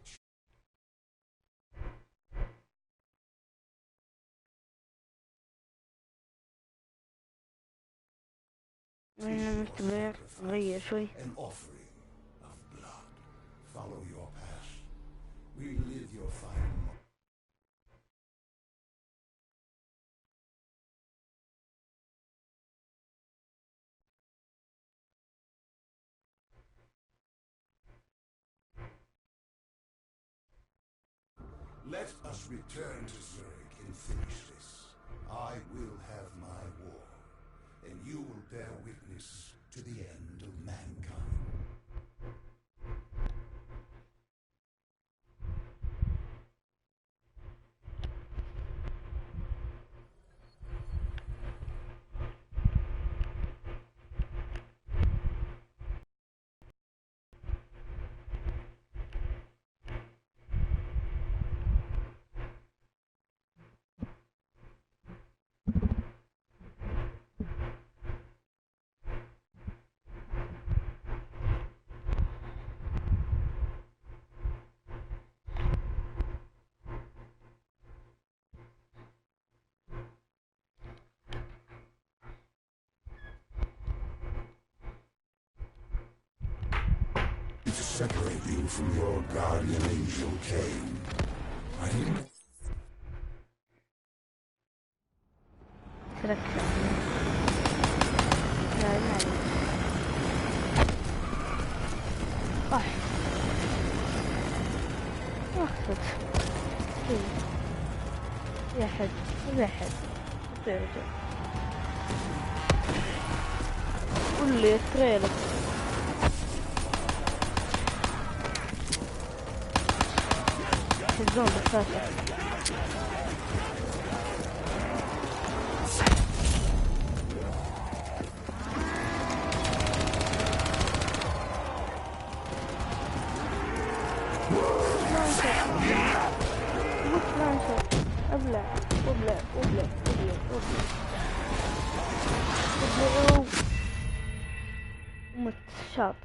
وين ملتي بلاير؟ غير شوي. An offering of blood. Follow your path. Relive your final moment. Let us return to Zurich and finish this. I will have my war, and you will bear witness to the end of mankind. To separate you from your guardian angel Kane. I didn't. تركت. لا لا لا. أخذت. يا حد يا حد. ترجع. قول لي تريلك. الزوم بالفاتح. ابلع ابلع ابلع ابلع ابلع. مت شاطر.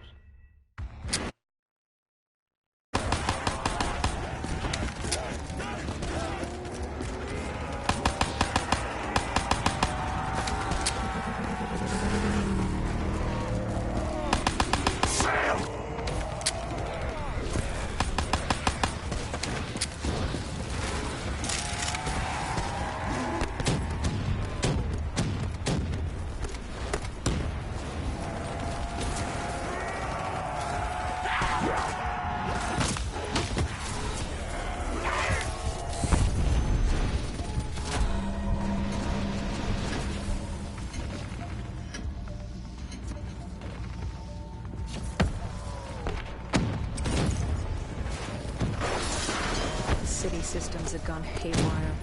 City systems had gone haywire.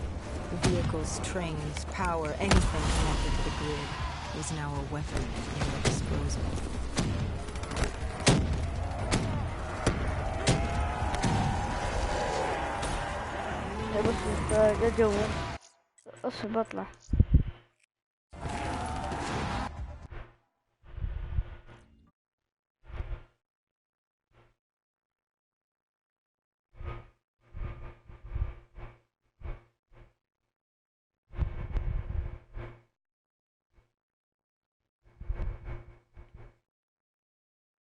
Vehicles, trains, power, anything connected to the grid was now a weapon at their disposal. بس جوه اصبر بطلع.